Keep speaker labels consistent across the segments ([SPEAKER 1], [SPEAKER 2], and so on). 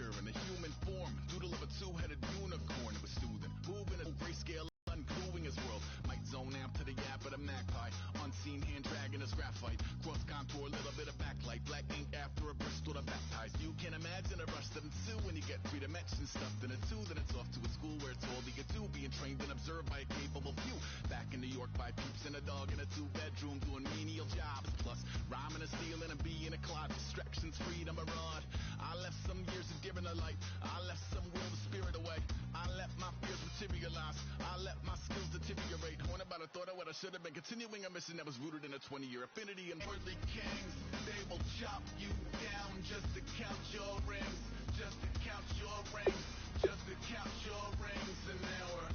[SPEAKER 1] creature in a human form, doodle of a two-headed unicorn. It was soothing, moving a grayscale, ungluing his world. Might zone out to the yap of the magpie, unseen hand dragging his graphite. Cross contour, little bit of backlight, black ink after a Bristol to baptize. You can imagine a rush that ensue when you get three dimensions stuffed in a two. Then it's off to a school where it's all you get to, being trained and observed by a capable few. Back in New York by peeps and a dog in a two-bedroom doing menial jobs. Plus rhyming and stealing and being a clod. Distractions, freedom, a rod. I left some years of deer in the light. I left some will the spirit away. I let my fears materialize. I let my skills deteriorate. Horn about a thought of what I should have been. Continuing a mission that was rooted in a 20-year affinity. And worldly kings, they will chop you down just to count your rings. Just to count your rings. Just to count your rings. And there were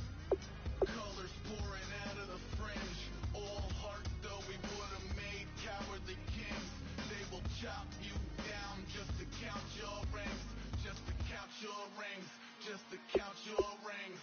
[SPEAKER 1] colors pouring out of the fringe. All heart though we would have made cowardly kings. They will chop you down just to count your rings. Just to count your rings. Just to count your rings.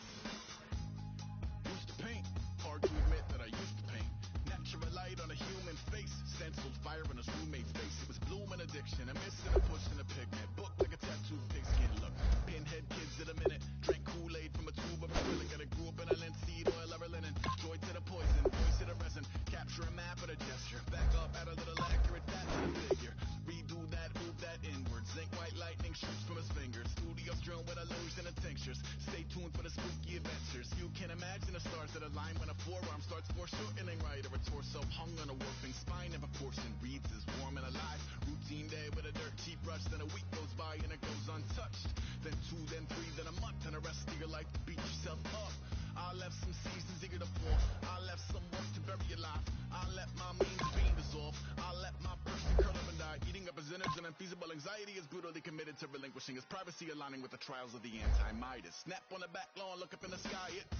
[SPEAKER 1] Used to paint, hard to admit that I used to paint. Natural light on a human face, stenciled fire in his roommate's face. It was bloom and addiction, a missing a push and a pigment. Book like a tattooed pigskin look. Pinhead kids in a minute, drank Kool-Aid from a tube of acrylic. And I grew up in a linseed oil or a linen. Joy to the poison, voice to the resin. Capture a map of a gesture. Back up, add a little accurate that to the figure. Redo that, move that inward. Zinc white lightning shoots from his fingers. Studios drilled with illusion and tinctures. Stay tuned for the spooky adventures. You can imagine the stars that align when a forearm starts foreshortening right, or a torso hung on a warping spine. If a portion reads as warm and alive. Routine day with a dirt cheap brush. Then a week goes by and it goes untouched. Then two, then three, then a month, and the rest of your life to beat yourself up. I left some seasons eager to fall. I left some work to bury alive. I let my means being dissolved. I let my person curl up and die. Eating up his innards and unfeasible anxiety is brutally committed to relinquishing his privacy, aligning with the trials of the anti-Midas. Snap on the back lawn, look up in the sky, it's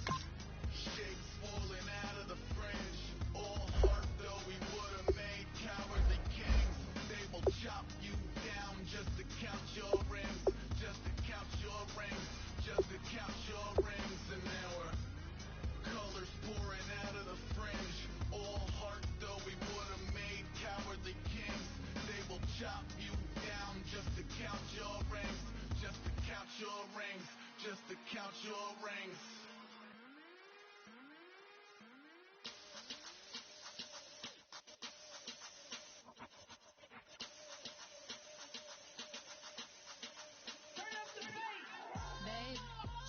[SPEAKER 1] shapes falling out of the fringe. All heart though we would have made cowardly kings. They will chop you down just to count your rings. Just to count your rings. Just to count your rings. And there were colors pouring out of the fringe. All heart though we would have made cowardly kings. They will chop you down just to count your rings. Just to count your rings. Just to count your rings.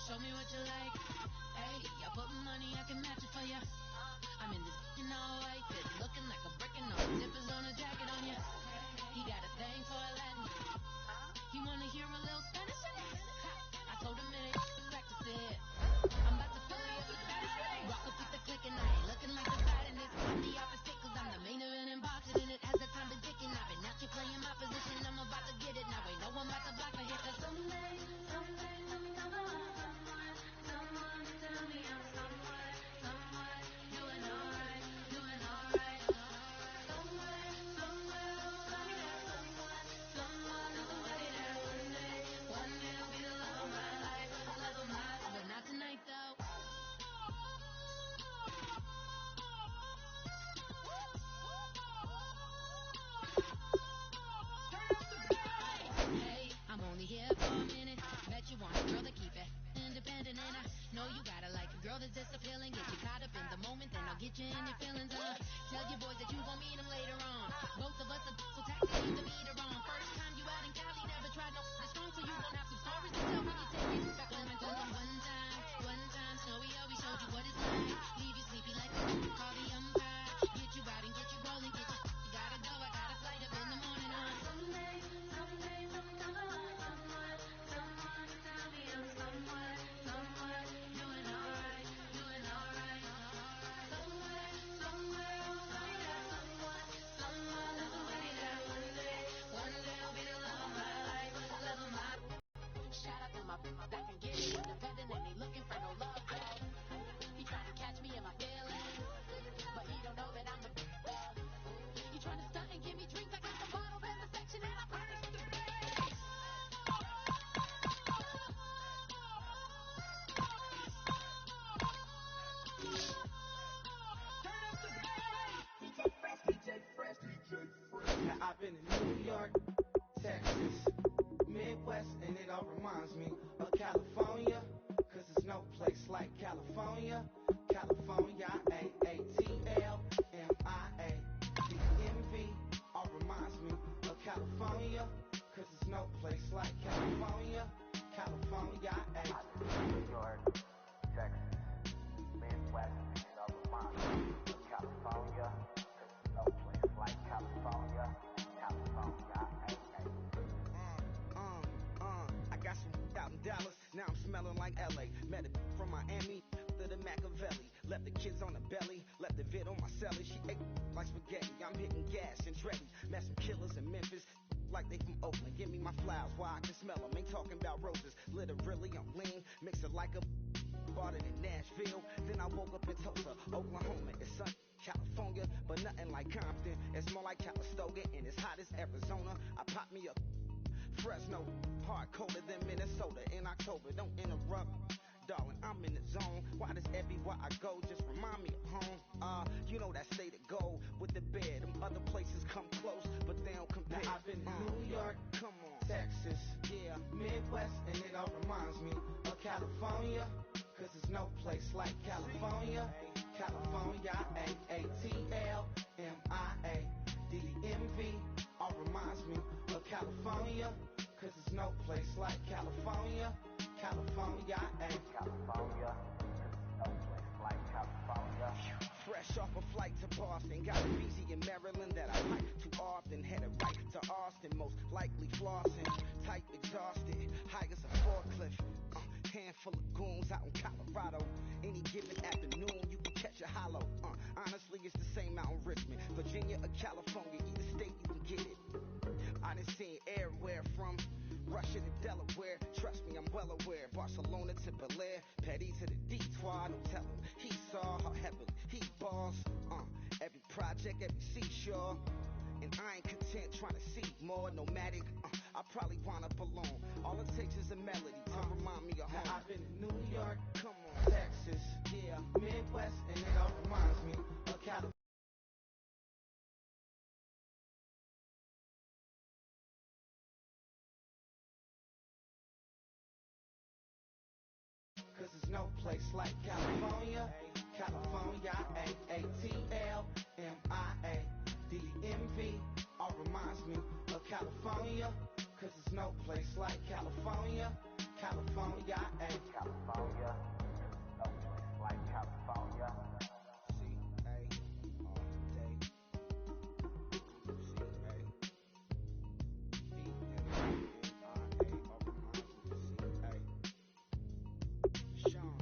[SPEAKER 2] Show me what you like. Hey, I put money, I can match it for ya. I'm in this in all white fit, looking like a brick and all zippers on a jacket on ya. He got a thing for a Latin. He wanna hear a little Spanish? I told him it ain't to practice it. I'm about to fill you up with Spanish. Rock up with the click and I ain't looking like the bad in this. I'm the opposite cause I'm the main event in boxing and it has the time been ticking. I've been out here playing my position, I'm about to get it. Now ain't no one about to block my hit cause someday, someone tell me I'm somewhere doing alright, doing alright. Somewhere, somebody that someone is somebody that one day will be the love of my life, love of my life, but not tonight though. Hey, I'm only here for a minute. Bet you want a girl to keep it independent, and I know you gotta like a girl that's this appealing. Get you caught up in the moment, then I'll get you in your feelings. Tell your boys that you gon' meet them later on. Both of us are so taxi leave the meter on. First time you out in Cali, never tried no strong, so you gon' have some stories to tell when you take it back home and tell them one time, Snowy always showed you what it's like. Leave you sleepy like the call the umpire. Get you out and get you rolling, get you gotta go. I got a flight up in the morning on someday, someone tell me I'm somewhere doing alright, doing alright. Somewhere, somebody that someone is somebody that one day will be the love of my life, love of my. Shout out to my that can get it independent and they looking for no love back. He trying to catch me in my feelings, but he don't know that I'm the best. He trying to stunt and give me drinks. I got the bottles in the section and I promise to stay.
[SPEAKER 3] Now I've been in New York, Texas, Midwest, and it all reminds of California, cause there's no place like California. California, A-A-T-L-M-I-A. DMV, all reminds me of California, cause there's no place like California. California,
[SPEAKER 4] New York, Texas, Midwest, and all reminds me of California, cause there's no place like California. California,
[SPEAKER 3] I got some out in Dallas, now I'm smelling like LA. Met a from Miami to the Machiavelli. Left the kids on the belly, left the vid on my celly. She ate like spaghetti, I'm hitting gas and dready. Met some killers in Memphis, like they from Oakland. Give me my flowers while I can smell them. Ain't talking about roses, literally I'm lean. Mix it like a bought it in Nashville. Then I woke up in Tulsa, Oklahoma. It's sun, California, but nothing like Compton. It's more like Calistoga and it's hot as Arizona. I pop me up Fresno, hard colder than Minnesota in October. Don't interrupt, darling, I'm in the zone. Why does everywhere I go just remind me of home? You know that state of gold with the bed. Them other places come close, but they don't compare. Now I've been to New York, come on, Texas, yeah, Midwest, and it all reminds me of California, cause there's no place like California. California, A-A-T-L-M-I-A. DMV, all reminds me of California, cause there's no place like California. California,
[SPEAKER 4] California, cause there's no place like California.
[SPEAKER 3] fresh off a flight to Boston, got a BZ in Maryland that I like too often. Headed right to Austin, most likely flossing. Tight, exhausted, high as a forklift. Handful of goons out in Colorado. Any given afternoon, you can catch a hollow. Honestly, it's the same out in Richmond, Virginia or California. Either state you can get it. I done seen everywhere from Russia to Delaware. Trust me, I'm well aware. Barcelona to Bel Air, Petty to the Detroit. No telling, he saw how heavily he balls. Every project, every seashore. And I ain't content trying to see more nomadic. I probably wind up alone. All it takes is a melody to remind me of home. Now I've been to New York, come on, Texas, yeah, Midwest, and it all reminds me of California. Cause there's no place like California. California, A-A-T-L-M-I-A. DMV, all reminds me of California. Cause there's no place like California. California,
[SPEAKER 4] California, cause there's no place like California.
[SPEAKER 3] C-A, all day. C-A, B-M-I-A, all reminds me of C-A. Sean.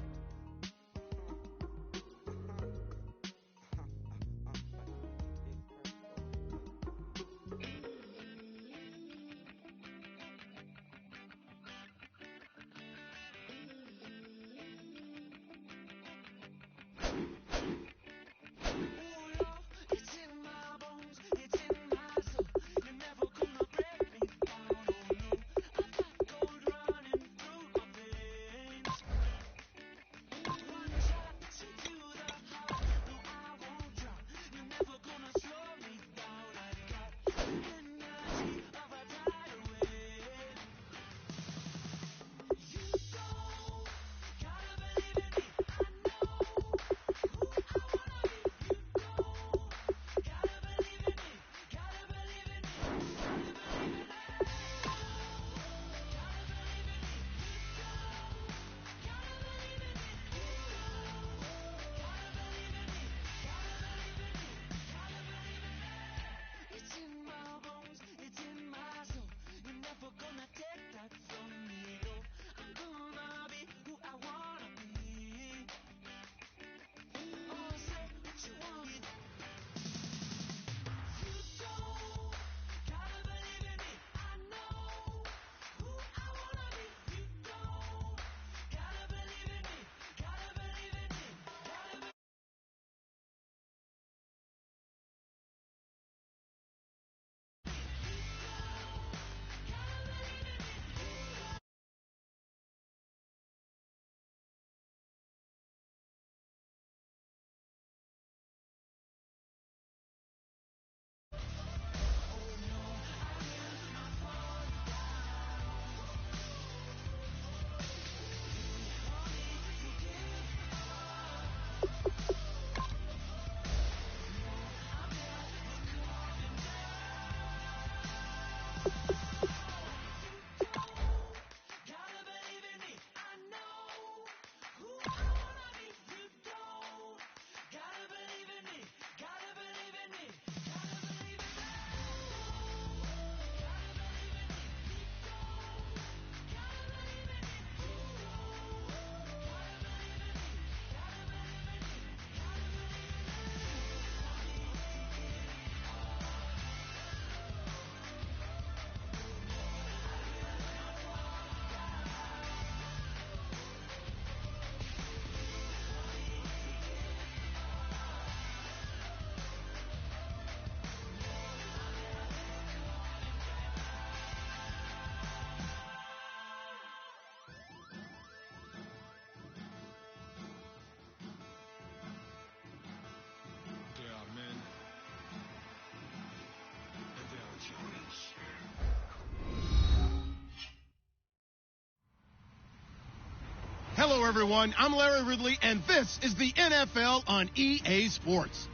[SPEAKER 5] Hello, everyone. I'm Larry Ridley, and this is the NFL on EA Sports.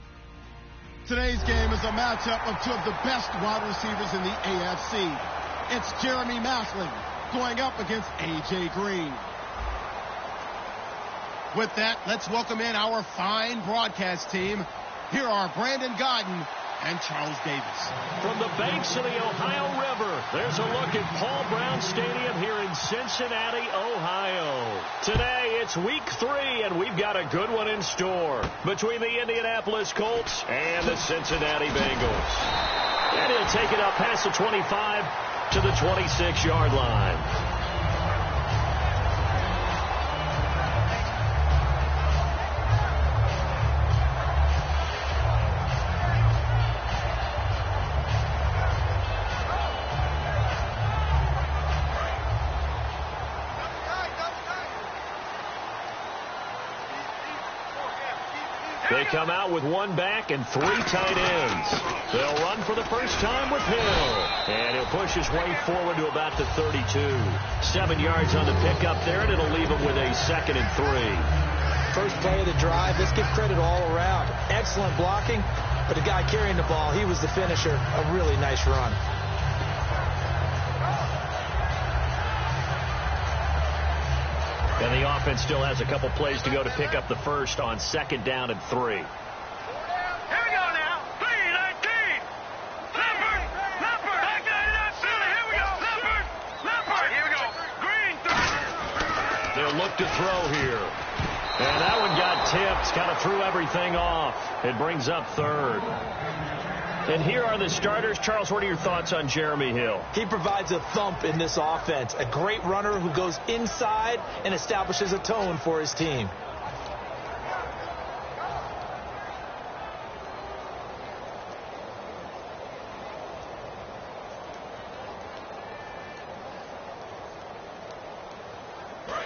[SPEAKER 5] Today's game is a matchup of two of the best wide receivers in the AFC. It's Jeremy Masling going up against A.J. Green. With that, let's welcome in our fine broadcast team. Here are Brandon Godden and Charles Davis.
[SPEAKER 6] From the banks of the Ohio River, there's a look at Paul Brown Stadium here in Cincinnati, Ohio. Today, it's week 3, and we've got a good one in store between the Indianapolis Colts and the Cincinnati Bengals. And he'll take it up past the 25 to the 26-yard line. They come out with one back and 3 tight ends. They'll run for the first time with Hill. And he'll push his way forward to about the 32. 7 yards on the pickup there, and it'll leave him with a 2nd and 3.
[SPEAKER 7] First play of the drive. Let's give credit all around. Excellent blocking, but the guy carrying the ball, he was the finisher. A really nice run.
[SPEAKER 6] And the offense still has a couple plays to go to pick up the first on 2nd down and 3.
[SPEAKER 8] Here we go now. 3-19. Leopard. Back here we go. Leopard. Here we go. Green.
[SPEAKER 6] They'll look to throw here. And that one got tipped. Kind of threw everything off. It brings up 3rd. And here are the starters. Charles, what are your thoughts on Jeremy Hill?
[SPEAKER 7] He provides a thump in this offense. A great runner who goes inside and establishes a tone for his team.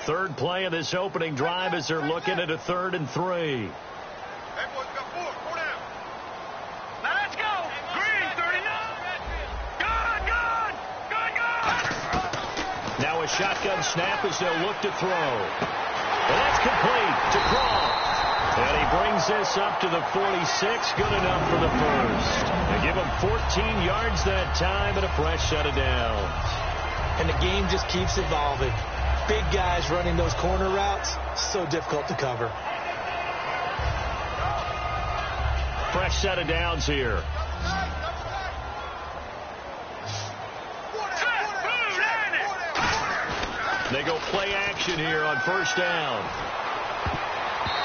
[SPEAKER 6] Third play of this opening drive as they're looking at a 3rd and 3. Now a shotgun snap as they'll look to throw. And that's complete to Croft. And he brings this up to the 46. Good enough for the first. They give him 14 yards that time and a fresh set of downs.
[SPEAKER 7] And the game just keeps evolving. Big guys running those corner routes, so difficult to cover.
[SPEAKER 6] Fresh set of downs here. They go play action here on 1st down.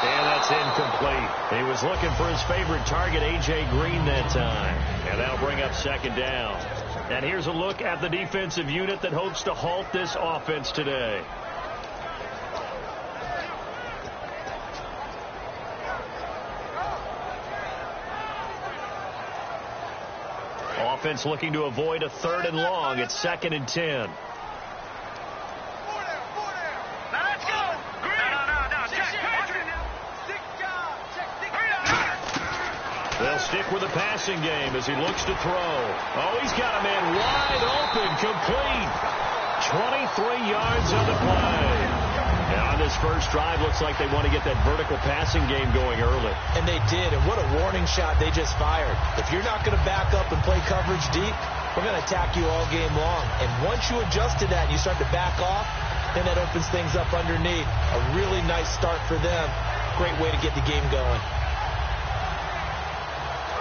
[SPEAKER 6] And that's incomplete. He was looking for his favorite target, A.J. Green, that time. And that'll bring up 2nd down. And here's a look at the defensive unit that hopes to halt this offense today. Offense looking to avoid a 3rd and long. It's 2nd and 10. They'll stick with the passing game as he looks to throw. Oh, he's got a man wide open, complete. 23 yards on the play. And on this first drive, looks like they want to get that vertical passing game going early.
[SPEAKER 7] And they did, and what a warning shot they just fired. If you're not going to back up and play coverage deep, we're going to attack you all game long. And once you adjust to that and you start to back off, then that opens things up underneath. A really nice start for them. Great way to get the game going.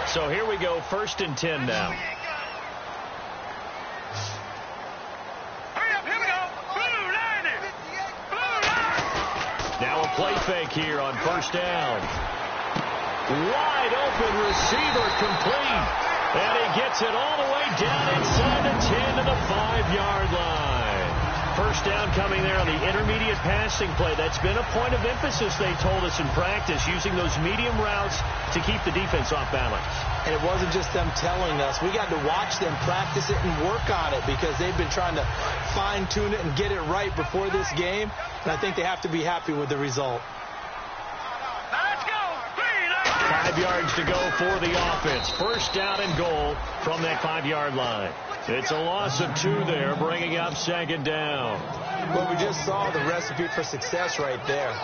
[SPEAKER 6] So here we go, 1st and 10 now. Now a play fake here on 1st down. Wide open receiver, complete. And he gets it all the way down inside the 10 to the 5-yard line. 1st down coming there on the intermediate passing play. That's been a point of emphasis, they told us in practice, using those medium routes to keep the defense off balance.
[SPEAKER 7] And it wasn't just them telling us. We got to watch them practice it and work on it because they've been trying to fine-tune it and get it right before this game. And I think they have to be happy with the result.
[SPEAKER 6] 5 yards to go for the offense. First down and goal from that 5-yard line. It's a loss of 2 there, bringing up second down.
[SPEAKER 7] Well, we just saw the recipe for success right there.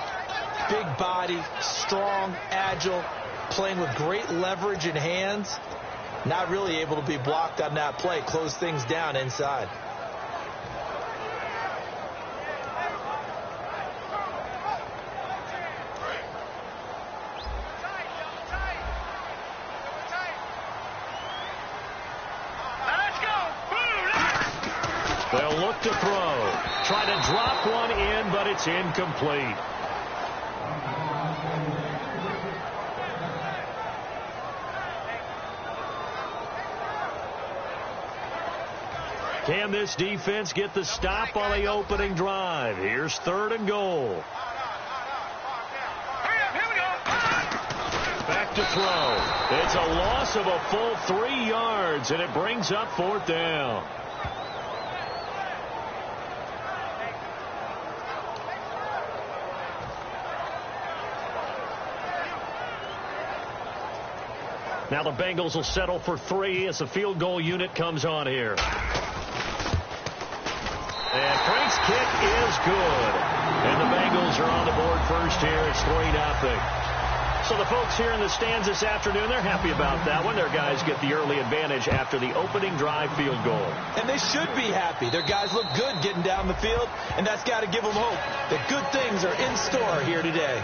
[SPEAKER 7] Big body, strong, agile, playing with great leverage in hands. Not really able to be blocked on that play. Close things down inside.
[SPEAKER 6] They'll look to throw. Try to drop one in, but it's incomplete. Can this defense get the stop on the opening drive? Here's 3rd and goal. Back to throw. It's a loss of a full 3 yards, and it brings up 4th down. Now the Bengals will settle for 3 as the field goal unit comes on here. And Frank's kick is good. And the Bengals are on the board first here. It's 3-0. So the folks here in the stands this afternoon, they're happy about that one. Their guys get the early advantage after the opening drive field goal.
[SPEAKER 7] And they should be happy. Their guys look good getting down the field, and that's got to give them hope that good things are in store here today.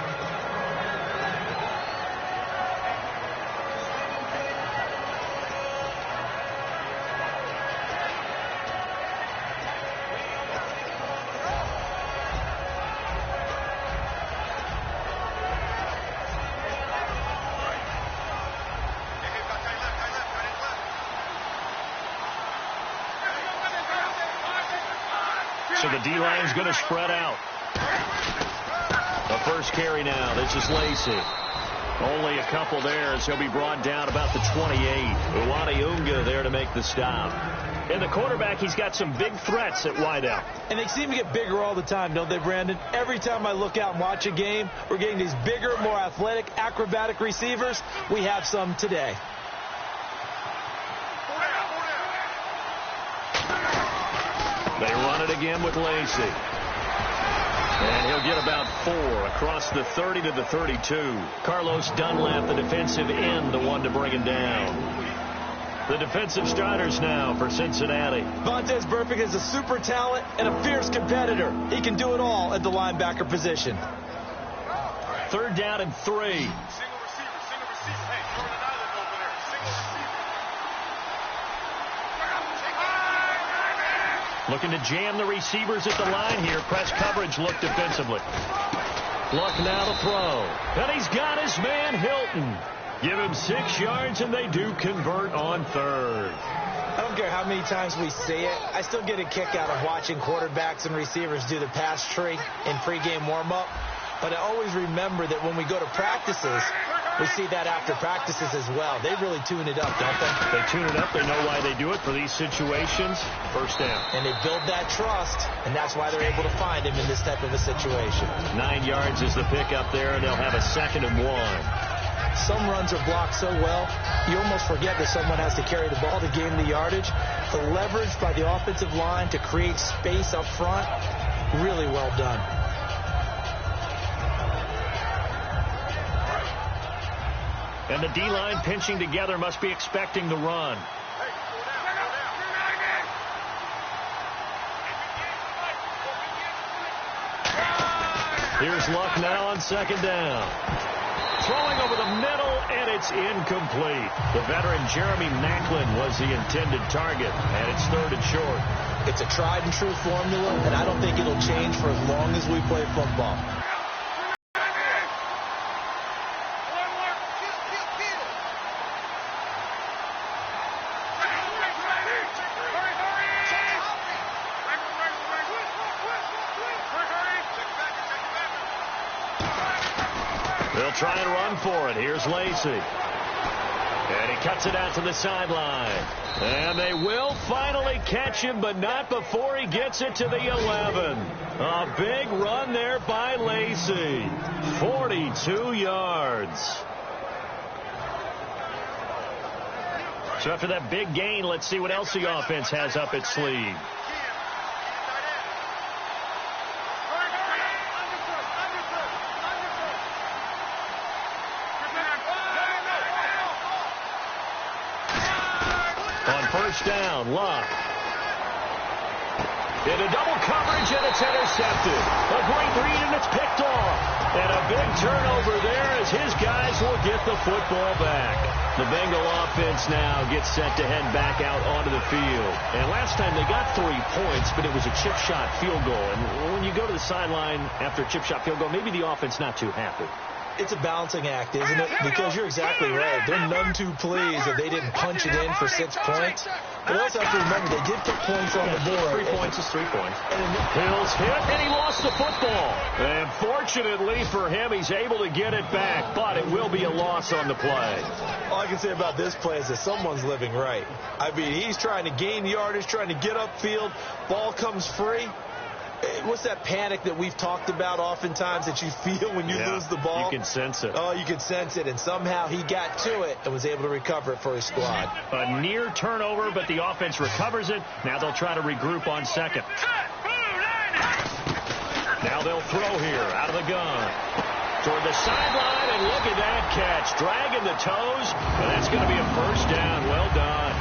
[SPEAKER 6] So the D-line's going to spread out. The first carry now. This is Lacey. Only a couple there as he'll be brought down about the 28. Uwaniunga there to make the stop. And the quarterback, he's got some big threats at wideout.
[SPEAKER 7] And they seem to get bigger all the time, don't they, Brandon? Every time I look out and watch a game, we're getting these bigger, more athletic, acrobatic receivers. We have some today.
[SPEAKER 6] They run it again with Lacey. And he'll get about 4 across the 30 to the 32. Carlos Dunlap, the defensive end, the one to bring him down. The defensive starters now for Cincinnati.
[SPEAKER 7] Vontaze Burfict is a super talent and a fierce competitor. He can do it all at the linebacker position.
[SPEAKER 6] 3rd down and 3.
[SPEAKER 8] Single receiver. Hey, throw an island over there. Single receiver.
[SPEAKER 6] Looking to jam the receivers at the line here. Press coverage look defensively. Luck now to throw. And he's got his man Hilton. Give him 6 yards, and they do convert on 3rd.
[SPEAKER 7] I don't care how many times we see it. I still get a kick out of watching quarterbacks and receivers do the pass tree in pregame warm-up. But I always remember that when we go to practices, we see that after practices as well. They really tune it up, don't they?
[SPEAKER 6] They tune it up. They know why they do it for these situations. First down.
[SPEAKER 7] And they build that trust, and that's why they're able to find him in this type of a situation.
[SPEAKER 6] 9 yards is the pickup there, and they'll have a 2nd and 1.
[SPEAKER 7] Some runs are blocked so well, you almost forget that someone has to carry the ball to gain the yardage. The leverage by the offensive line to create space up front, really well done.
[SPEAKER 6] And the D-line pinching together must be expecting the run. Here's Luck now on 2nd down. Throwing over the middle, and it's incomplete. The veteran Jeremy Maclin was the intended target, and it's 3rd and short.
[SPEAKER 7] It's a tried-and-true formula, and I don't think it'll change for as long as we play football.
[SPEAKER 6] They'll try and run for it. Here's Lacey. And he cuts it out to the sideline. And they will finally catch him, but not before he gets it to the 11. A big run there by Lacey. 42 yards. So after that big gain, let's see what else the offense has up its sleeve. On first down, Luck. Into double coverage, and it's intercepted. A great read, and it's picked off. And a big turnover there as his guys will get the football back. The Bengal offense now gets set to head back out onto the field. And last time they got 3 points, but it was a chip shot field goal. And when you go to the sideline after a chip shot field goal, maybe the offense not too happy.
[SPEAKER 7] It's a balancing act, isn't it? Because you're exactly right. They're none too pleased that they didn't punch it in for 6 points. But also have to remember, they did put points on the board.
[SPEAKER 6] 3 points is 3 points. Hill's hit, and he lost the football. And fortunately for him, he's able to get it back, but it will be a loss on the play.
[SPEAKER 7] All I can say about this play is that someone's living right. I mean, he's trying to gain yardage, trying to get upfield. Ball comes free. What's that panic that we've talked about oftentimes that you feel when you lose the ball?
[SPEAKER 6] You can sense it.
[SPEAKER 7] Oh, you can sense it, and somehow he got to it and was able to recover it for his squad.
[SPEAKER 6] A near turnover, but the offense recovers it. Now they'll try to regroup on second. Now they'll throw here out of the gun. Toward the sideline, and look at that catch. Dragging the toes, and that's going to be a first down. Well done.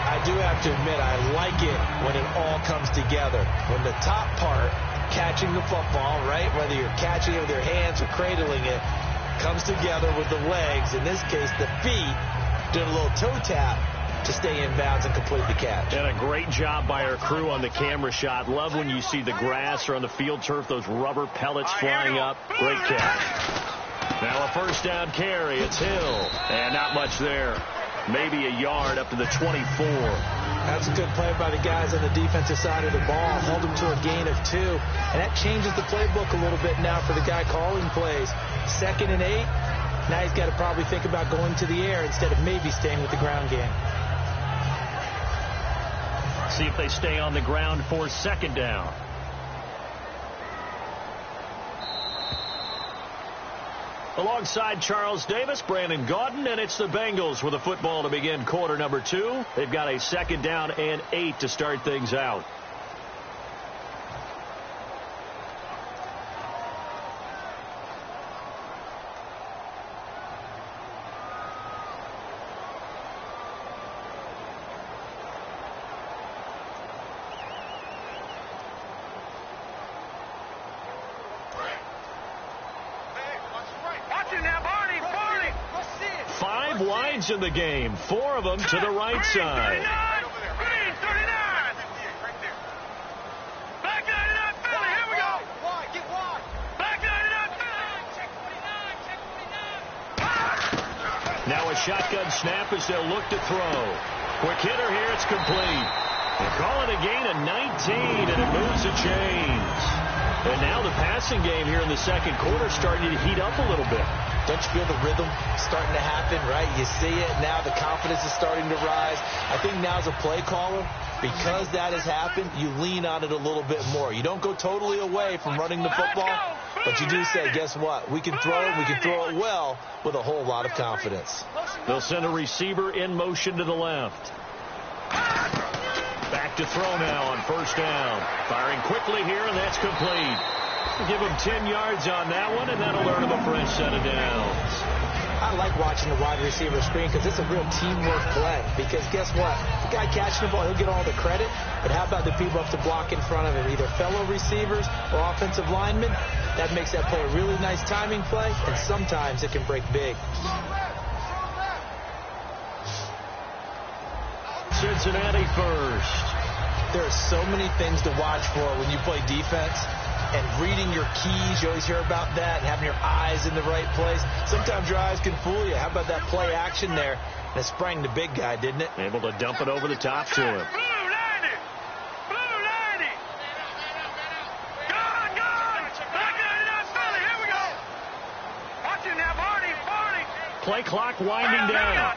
[SPEAKER 7] I do have to admit, I like it when it all comes together. When the top part, catching the football, right, whether you're catching it with your hands or cradling it, comes together with the legs, in this case the feet, doing a little toe tap to stay in bounds and complete the catch.
[SPEAKER 6] And a great job by our crew on the camera shot. Love when you see the grass or on the field turf, those rubber pellets flying up. Great catch. Now a first down carry. It's Hill. And not much there. Maybe a yard up to the 24.
[SPEAKER 7] That's a good play by the guys on the defensive side of the ball. Held them to a gain of 2. And that changes the playbook a little bit now for the guy calling plays. 2nd and 8. Now he's got to probably think about going to the air instead of maybe staying with the ground game.
[SPEAKER 6] See if they stay on the ground for second down. Alongside Charles Davis, Brandon Gaudin, and it's the Bengals with a football to begin quarter number 2. They've got a second down and 8 to start things out. In the game, 4 of them to the right side.
[SPEAKER 8] Green, 39. Back 99, Philly, here we go. Get wide. Back 99, Philly. Check 49.
[SPEAKER 6] Now a shotgun snap as they'll look to throw. Quick hitter here, it's complete. They call it a gain of 19, and it moves the chains. And now the passing game here in the second quarter starting to heat up a little bit.
[SPEAKER 7] Don't you feel the rhythm starting to happen, right? You see it now. The confidence is starting to rise. I think now as a play caller, because that has happened, you lean on it a little bit more. You don't go totally away from running the football, but you do say, guess what? We can throw it. We can throw it well with a whole lot of confidence.
[SPEAKER 6] They'll send a receiver in motion to the left. Back to throw now on first down. Firing quickly here, and that's complete. Give him 10 yards on that one, and that'll earn him a fresh set of downs.
[SPEAKER 7] I like watching the wide receiver screen because it's a real teamwork play. Because guess what? The guy catching the ball, he'll get all the credit. But how about the people up to block in front of him, either fellow receivers or offensive linemen? That makes that play a really nice timing play, and sometimes it can break big.
[SPEAKER 6] Cincinnati first.
[SPEAKER 7] There are so many things to watch for when you play defense. And reading your keys, you always hear about that, and having your eyes in the right place. Sometimes your eyes can fool you. How about that play action there? And it sprang the big guy, didn't it?
[SPEAKER 6] Able to dump it over the top to him.
[SPEAKER 8] Blue 90. Blue 90. Gone. Back 99, Philly, here we go. Watch him now, Barney.
[SPEAKER 6] Play clock winding down.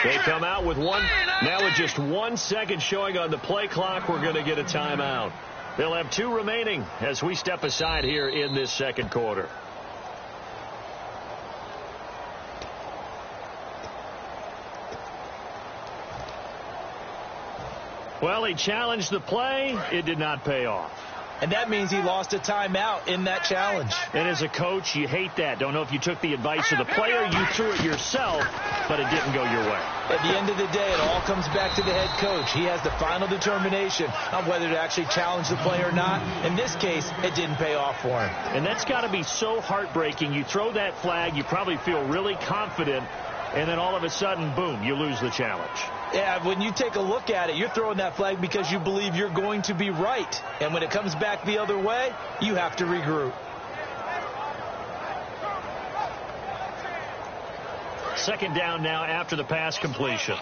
[SPEAKER 6] They come out with one. Now with just 1 second showing on the play clock, we're going to get a timeout. They'll have 2 remaining as we step aside here in this second quarter. Well, he challenged the play. It did not pay off.
[SPEAKER 7] And that means he lost a timeout in that challenge.
[SPEAKER 6] And as a coach, you hate that. Don't know if you took the advice of the player, you threw it yourself, but it didn't go your way.
[SPEAKER 7] At the end of the day, it all comes back to the head coach. He has the final determination on whether to actually challenge the play or not. In this case, it didn't pay off for him.
[SPEAKER 6] And that's got to be so heartbreaking. You throw that flag, you probably feel really confident, and then all of a sudden, boom, you lose the challenge.
[SPEAKER 7] Yeah, when you take a look at it, you're throwing that flag because you believe you're going to be right. And when it comes back the other way, you have to regroup.
[SPEAKER 6] Second down now after the pass completion.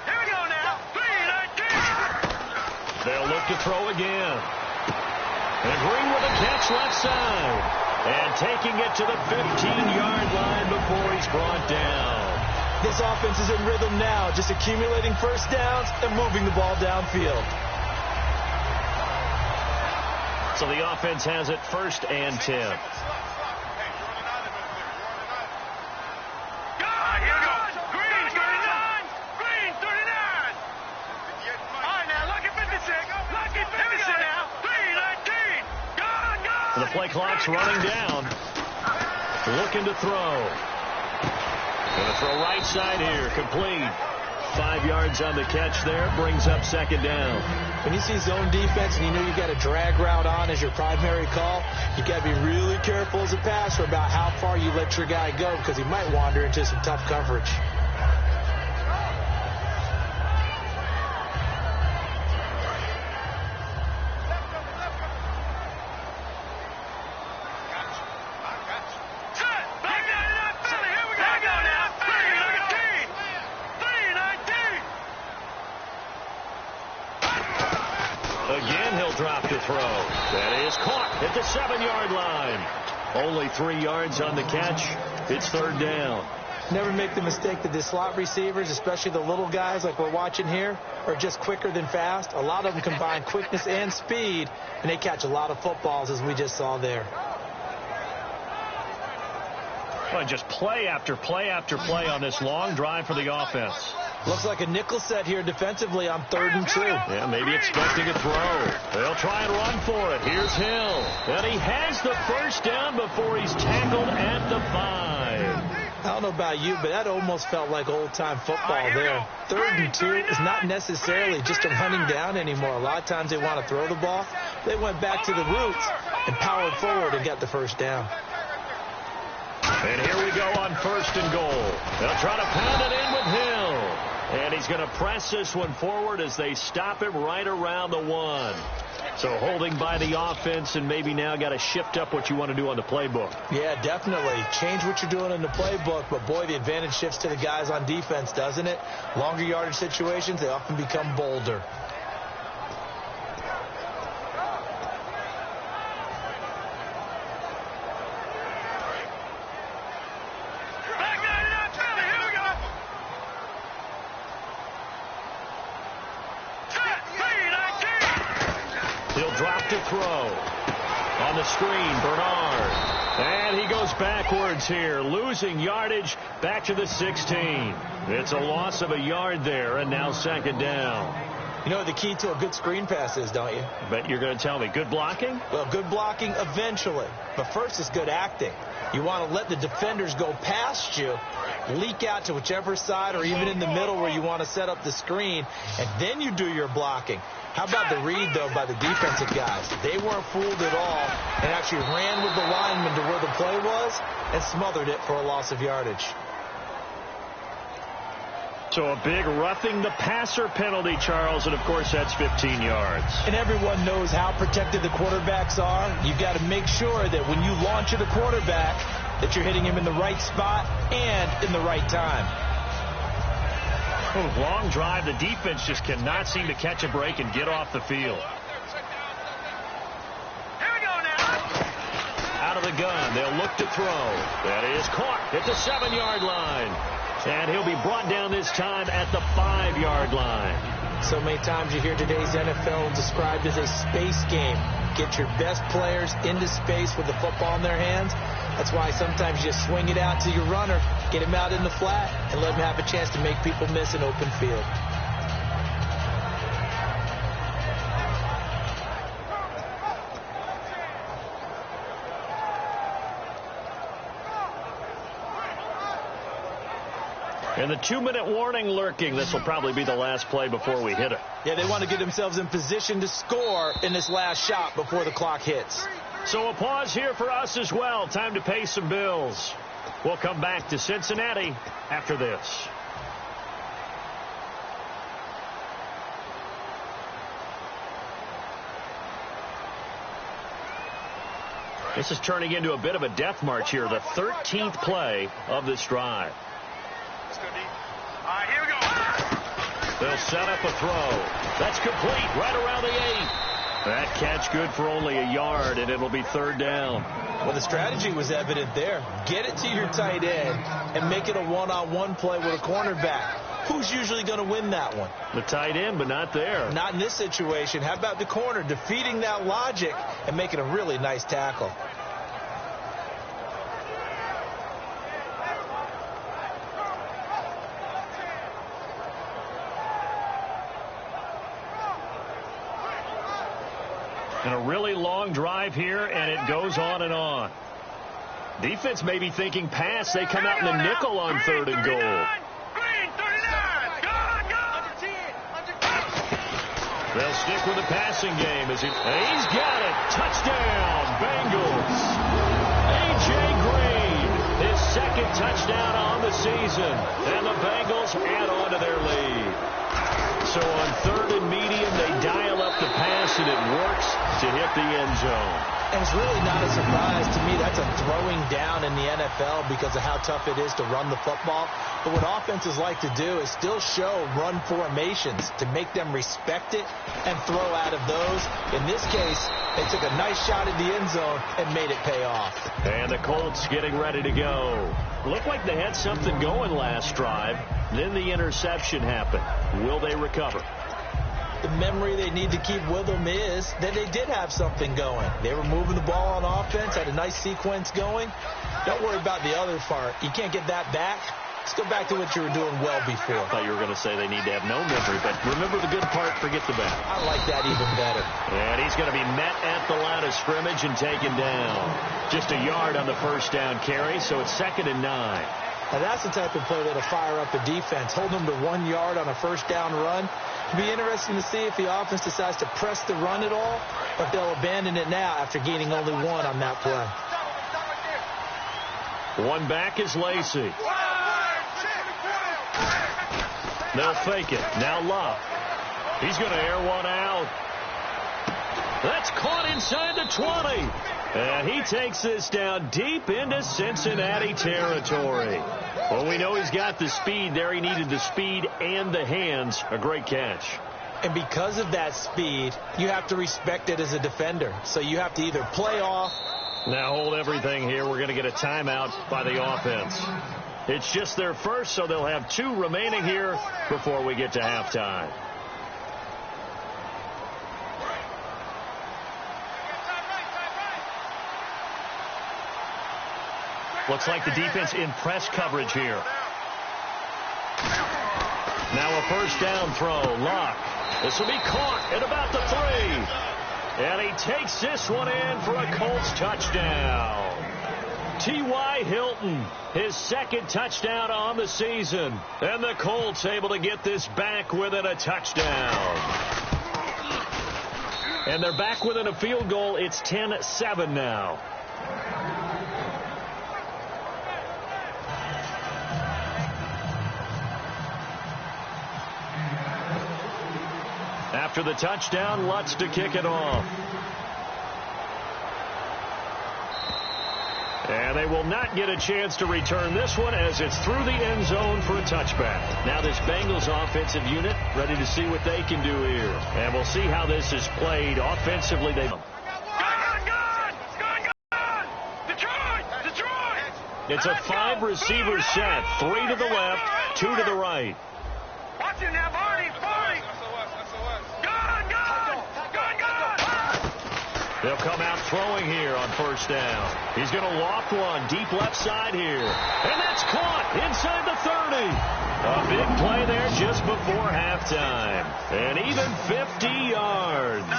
[SPEAKER 8] Here we go now. 3-19.
[SPEAKER 6] They'll look to throw again. And Green with a catch left side. And taking it to the 15-yard line before he's brought down.
[SPEAKER 7] This offense is in rhythm now, just accumulating first downs and moving the ball downfield.
[SPEAKER 6] So the offense has it 1st and 10.
[SPEAKER 8] Here we go. Green 39. Green 39. All right, now, lucky 56. Lucky 56 now. 3-19. Go.
[SPEAKER 6] The play clock's running down. Looking to throw. Going to throw right side here. Complete. 5 yards on the catch there. Brings up 2nd down.
[SPEAKER 7] When you see zone defense and you know you got a drag route on as your primary call, you got to be really careful as a passer about how far you let your guy go because he might wander into some tough coverage.
[SPEAKER 6] Again, he'll drop to throw. That is caught at the 7-yard line. Only 3 yards on the catch. It's 3rd down.
[SPEAKER 7] Never make the mistake that the slot receivers, especially the little guys like we're watching here, are just quicker than fast. A lot of them combine quickness and speed, and they catch a lot of footballs, as we just saw there.
[SPEAKER 6] Well, just play after play after play on this long drive for the offense.
[SPEAKER 7] Looks like a nickel set here defensively on 3rd and 2.
[SPEAKER 6] Yeah, maybe expecting a throw. They'll try and run for it. Here's Hill. And he has the 1st down before he's tackled at the 5.
[SPEAKER 7] I don't know about you, but that almost felt like old-time football there. 3rd and 2 is not necessarily just a running down anymore. A lot of times they want to throw the ball. They went back to the roots and powered forward and got the 1st down.
[SPEAKER 6] And here we go on 1st and goal. They'll try to pound it in with Hill. And he's going to press this one forward as they stop him right around the 1. So holding by the offense, and maybe now got to shift up what you want to do on the playbook.
[SPEAKER 7] Yeah, definitely. Change what you're doing in the playbook, but boy, the advantage shifts to the guys on defense, doesn't it? Longer yardage situations, they often become bolder.
[SPEAKER 6] Throw on the screen, Bernard, and he goes backwards here, losing yardage back to the 16. It's a loss of a yard there, and now 2nd down.
[SPEAKER 7] You know what the key to a good screen pass is, don't you?
[SPEAKER 6] I bet you're going to tell me. Good blocking?
[SPEAKER 7] Well, good blocking eventually, but first is good acting. You want to let the defenders go past you, leak out to whichever side or even in the middle where you want to set up the screen, and then you do your blocking. How about the read, though, by the defensive guys? They weren't fooled at all and actually ran with the lineman to where the play was and smothered it for a loss of yardage.
[SPEAKER 6] So a big roughing the passer penalty, Charles, and of course that's 15 yards.
[SPEAKER 7] And everyone knows how protected the quarterbacks are. You've got to make sure that when you launch at a quarterback that you're hitting him in the right spot and in the right time.
[SPEAKER 6] Oh, long drive. The defense just cannot seem to catch a break and get off the field.
[SPEAKER 8] Here we go now.
[SPEAKER 6] Out of the gun. They'll look to throw. That is caught at the 7-yard line. And he'll be brought down this time at the 5-yard line.
[SPEAKER 7] So many times you hear today's NFL described as a space game. Get your best players into space with the football in their hands. That's why sometimes you just swing it out to your runner, get him out in the flat, and let him have a chance to make people miss an open field.
[SPEAKER 6] And the 2-minute warning lurking. This will probably be the last play before we hit it.
[SPEAKER 7] Yeah, they want to get themselves in position to score in this last shot before the clock hits.
[SPEAKER 6] So a pause here for us as well. Time to pay some bills. We'll come back to Cincinnati after this. This is turning into a bit of a death march here. The 13th play of this drive.
[SPEAKER 8] All right, here we go.
[SPEAKER 6] They'll set up a throw. That's complete right around the 8. That catch good for only a yard, and it'll be 3rd down.
[SPEAKER 7] Well, the strategy was evident there. Get it to your tight end and make it a one-on-one play with a cornerback. Who's usually going to win that one?
[SPEAKER 6] The tight end, but not there.
[SPEAKER 7] Not in this situation. How about the corner defeating that logic and making a really nice tackle?
[SPEAKER 6] And a really long drive here, and it goes on and on. Defense may be thinking pass. They come out in the nickel on 3rd and goal.
[SPEAKER 8] Green, 39. Go.
[SPEAKER 6] They'll stick with the passing game. And he's got it. Touchdown, Bengals. A.J. Green, his 2nd touchdown on the season. And the Bengals add on to their lead. So on 3rd and medium, they dial up the pass, and it works to hit the end zone.
[SPEAKER 7] And it's really not a surprise to me. That's a throwing down in the NFL because of how tough it is to run the football. But what offenses like to do is still show run formations to make them respect it and throw out of those. In this case, they took a nice shot at the end zone and made it pay off.
[SPEAKER 6] And the Colts getting ready to go. Looked like they had something going last drive. Then the interception happened. Will they recover?
[SPEAKER 7] The memory they need to keep with them is that they did have something going. They were moving the ball on offense, had a nice sequence going. Don't worry about the other part. You can't get that back. Let's go back to what you were doing well before.
[SPEAKER 6] I thought you were going to say they need to have no memory, but remember the good part, forget the bad.
[SPEAKER 7] I like that even better.
[SPEAKER 6] And he's going to be met at the line of scrimmage and taken down. Just a yard on the 1st down carry, so it's 2nd and 9.
[SPEAKER 7] Now that's the type of play that'll fire up a defense. Hold them to 1 yard on a 1st down run. It'll be interesting to see if the offense decides to press the run at all, or if they'll abandon it now after gaining only 1 on that play.
[SPEAKER 6] One back is Lacey. They'll fake it. Now Love. He's going to air one out. That's caught inside the 20. And he takes this down deep into Cincinnati territory. Well, we know he's got the speed there. He needed the speed and the hands. A great catch.
[SPEAKER 7] And because of that speed, you have to respect it as a defender. So you have to either play off.
[SPEAKER 6] Now hold everything here. We're going to get a timeout by the offense. It's just their first, so they'll have 2 remaining here before we get to halftime. Looks like the defense in press coverage here. Now a 1st down throw. Locke. This will be caught at about the 3. And he takes this one in for a Colts touchdown. T.Y. Hilton, his 2nd touchdown on the season. And the Colts able to get this back within a touchdown. And they're back within a field goal. It's 10-7 now. After the touchdown, Lutz to kick it off. And they will not get a chance to return this one as it's through the end zone for a touchback. Now this Bengals offensive unit ready to see what they can do here. And we'll see how this is played offensively. It's a 5-receiver set. 3 to the left, 2 to the right.
[SPEAKER 8] Watch it now, Barney.
[SPEAKER 6] They'll come out throwing here on first down. He's going to loft one deep left side here. And that's caught inside the 30. A big play there just before halftime. And even 50 yards.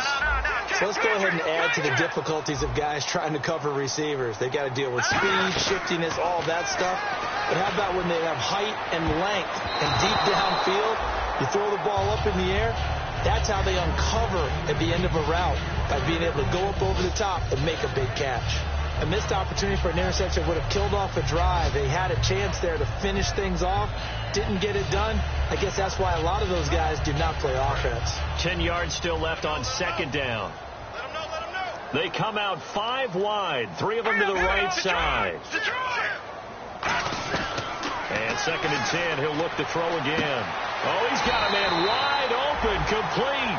[SPEAKER 7] So let's go ahead and add to the difficulties of guys trying to cover receivers. They got to deal with speed, shiftiness, all that stuff. But how about when they have height and length and deep downfield? You throw the ball up in the air. That's how they uncover at the end of a route, by being able to go up over the top and make a big catch. A missed opportunity for an interception would have killed off a drive. They had a chance there to finish things off, didn't get it done. I guess that's why a lot of those guys do not play offense.
[SPEAKER 6] 10 yards still left on second down. They come out 5 wide, 3 of them to the right side. And second and 10, he'll look to throw again. Oh, he's got a man wide open, complete.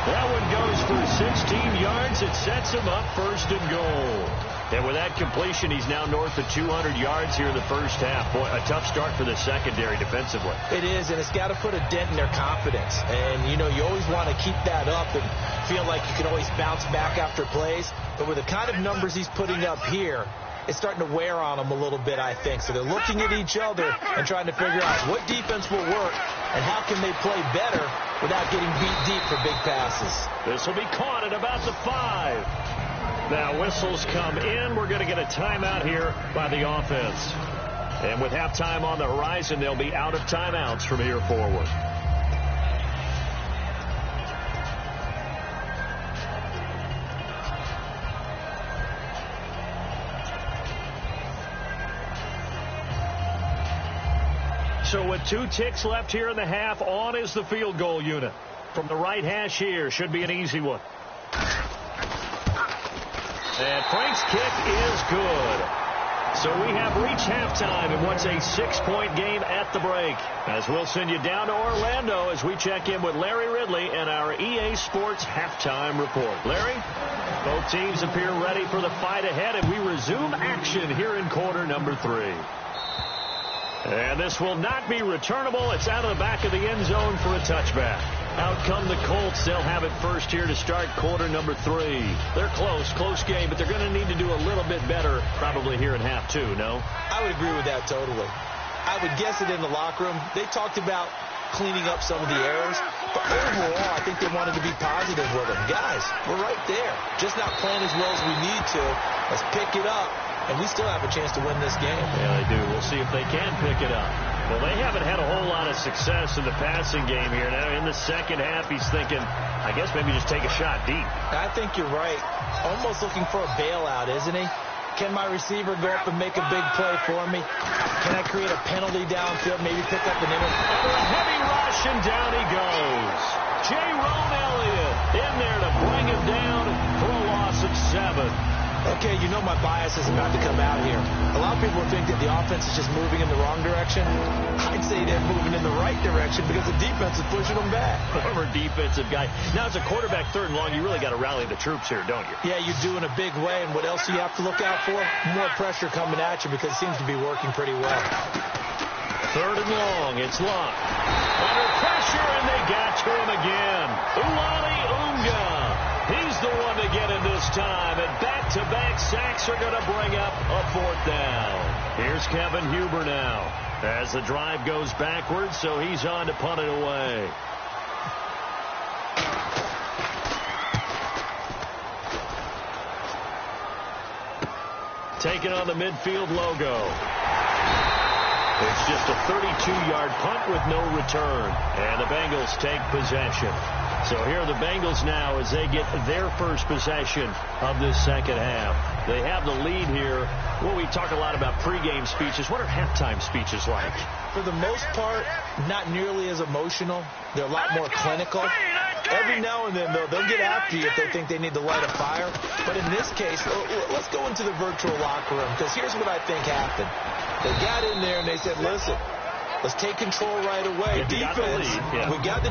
[SPEAKER 6] That one goes for 16 yards. It sets him up first and goal. And with that completion, he's now north of 200 yards here in the first half. Boy, a tough start for the secondary defensively.
[SPEAKER 7] It is, and it's got to put a dent in their confidence. And, you know, you always want to keep that up and feel like you can always bounce back after plays. But with the kind of numbers he's putting up here, it's starting to wear on them a little bit, I think. So they're looking at each other and trying to figure out what defense will work and how can they play better without getting beat deep for big passes.
[SPEAKER 6] This will be caught at about the 5. Now whistles come in. We're going to get a timeout here by the offense. And with halftime on the horizon, they'll be out of timeouts from here forward. So with 2 ticks left here in the half, on is the field goal unit. From the right hash here, should be an easy one. And Frank's kick is good. So we have reached halftime in what's a 6-point game at the break. As we'll send you down to Orlando as we check in with Larry Ridley and our EA Sports halftime report. Larry, both teams appear ready for the fight ahead, and we resume action here in quarter number 3. And this will not be returnable. It's out of the back of the end zone for a touchback. Out come the Colts. They'll have it first here to start quarter number 3. They're close game, but they're going to need to do a little bit better probably here in half 2, no?
[SPEAKER 7] I would agree with that totally. I would guess it in the locker room. They talked about cleaning up some of the errors, but overall, I think they wanted to be positive with them. Guys, we're right there. Just not playing as well as we need to. Let's pick it up, and we still have a chance to win this game.
[SPEAKER 6] Yeah, they do. We'll see if they can pick it up. Well, they haven't had a whole lot of success in the passing game here. Now, in the second half, he's thinking, I guess maybe just take a shot deep.
[SPEAKER 7] I think you're right. Almost looking for a bailout, isn't he? Can my receiver go up and make a big play for me? Can I create a penalty downfield, maybe pick up an interception?
[SPEAKER 6] Under a heavy rush, and down he goes. J-Ron Elliott in there to bring him down for a loss of 7.
[SPEAKER 7] Okay, you know my bias is about to come out here. A lot of people think that the offense is just moving in the wrong direction. I'd say they're moving in the right direction because the defense is pushing them back.
[SPEAKER 6] Former defensive guy. Now, as a quarterback, 3rd and long, you really got to rally the troops here, don't you?
[SPEAKER 7] Yeah, you do in a big way. And what else do you have to look out for? More pressure coming at you because it seems to be working pretty well.
[SPEAKER 6] 3rd and long. It's locked. Under pressure, and they got to him again. Uwani Unga. He's the one to get it this time, and back-to-back sacks are going to bring up a 4th down. Here's Kevin Huber now as the drive goes backwards, so he's on to punt it away. Taking on the midfield logo. It's just a 32-yard punt with no return, and the Bengals take possession. So here are the Bengals now as they get their first possession of this second half. They have the lead here. Well, we talk a lot about pregame speeches. What are halftime speeches like?
[SPEAKER 7] For the most part, not nearly as emotional. They're a lot more clinical. Every now and then, though, they'll get after you if they think they need to light a fire. But in this case, let's go into the virtual locker room, because here's what I think happened. They got in there and they said, listen, let's take control right away. Defense, we got the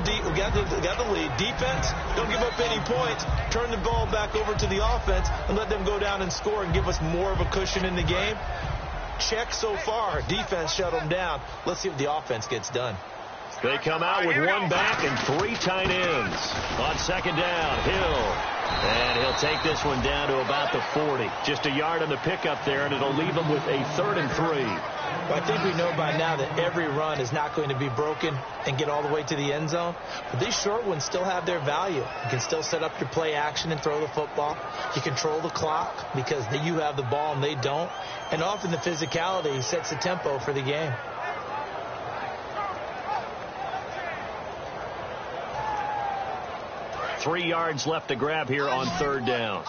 [SPEAKER 7] lead. Defense, don't give up any points. Turn the ball back over to the offense and let them go down and score and give us more of a cushion in the game. Check so far. Defense shut them down. Let's see what the offense gets done.
[SPEAKER 6] They come out with 1 back and 3 tight ends. On second down, Hill. And he'll take this one down to about the 40. Just a yard on the pickup there, and it'll leave them with a 3rd and 3.
[SPEAKER 7] Well, I think we know by now that every run is not going to be broken and get all the way to the end zone. But these short ones still have their value. You can still set up your play action and throw the football. You control the clock because you have the ball and they don't. And often the physicality sets the tempo for the game.
[SPEAKER 6] Three yards left to grab here on 3rd down.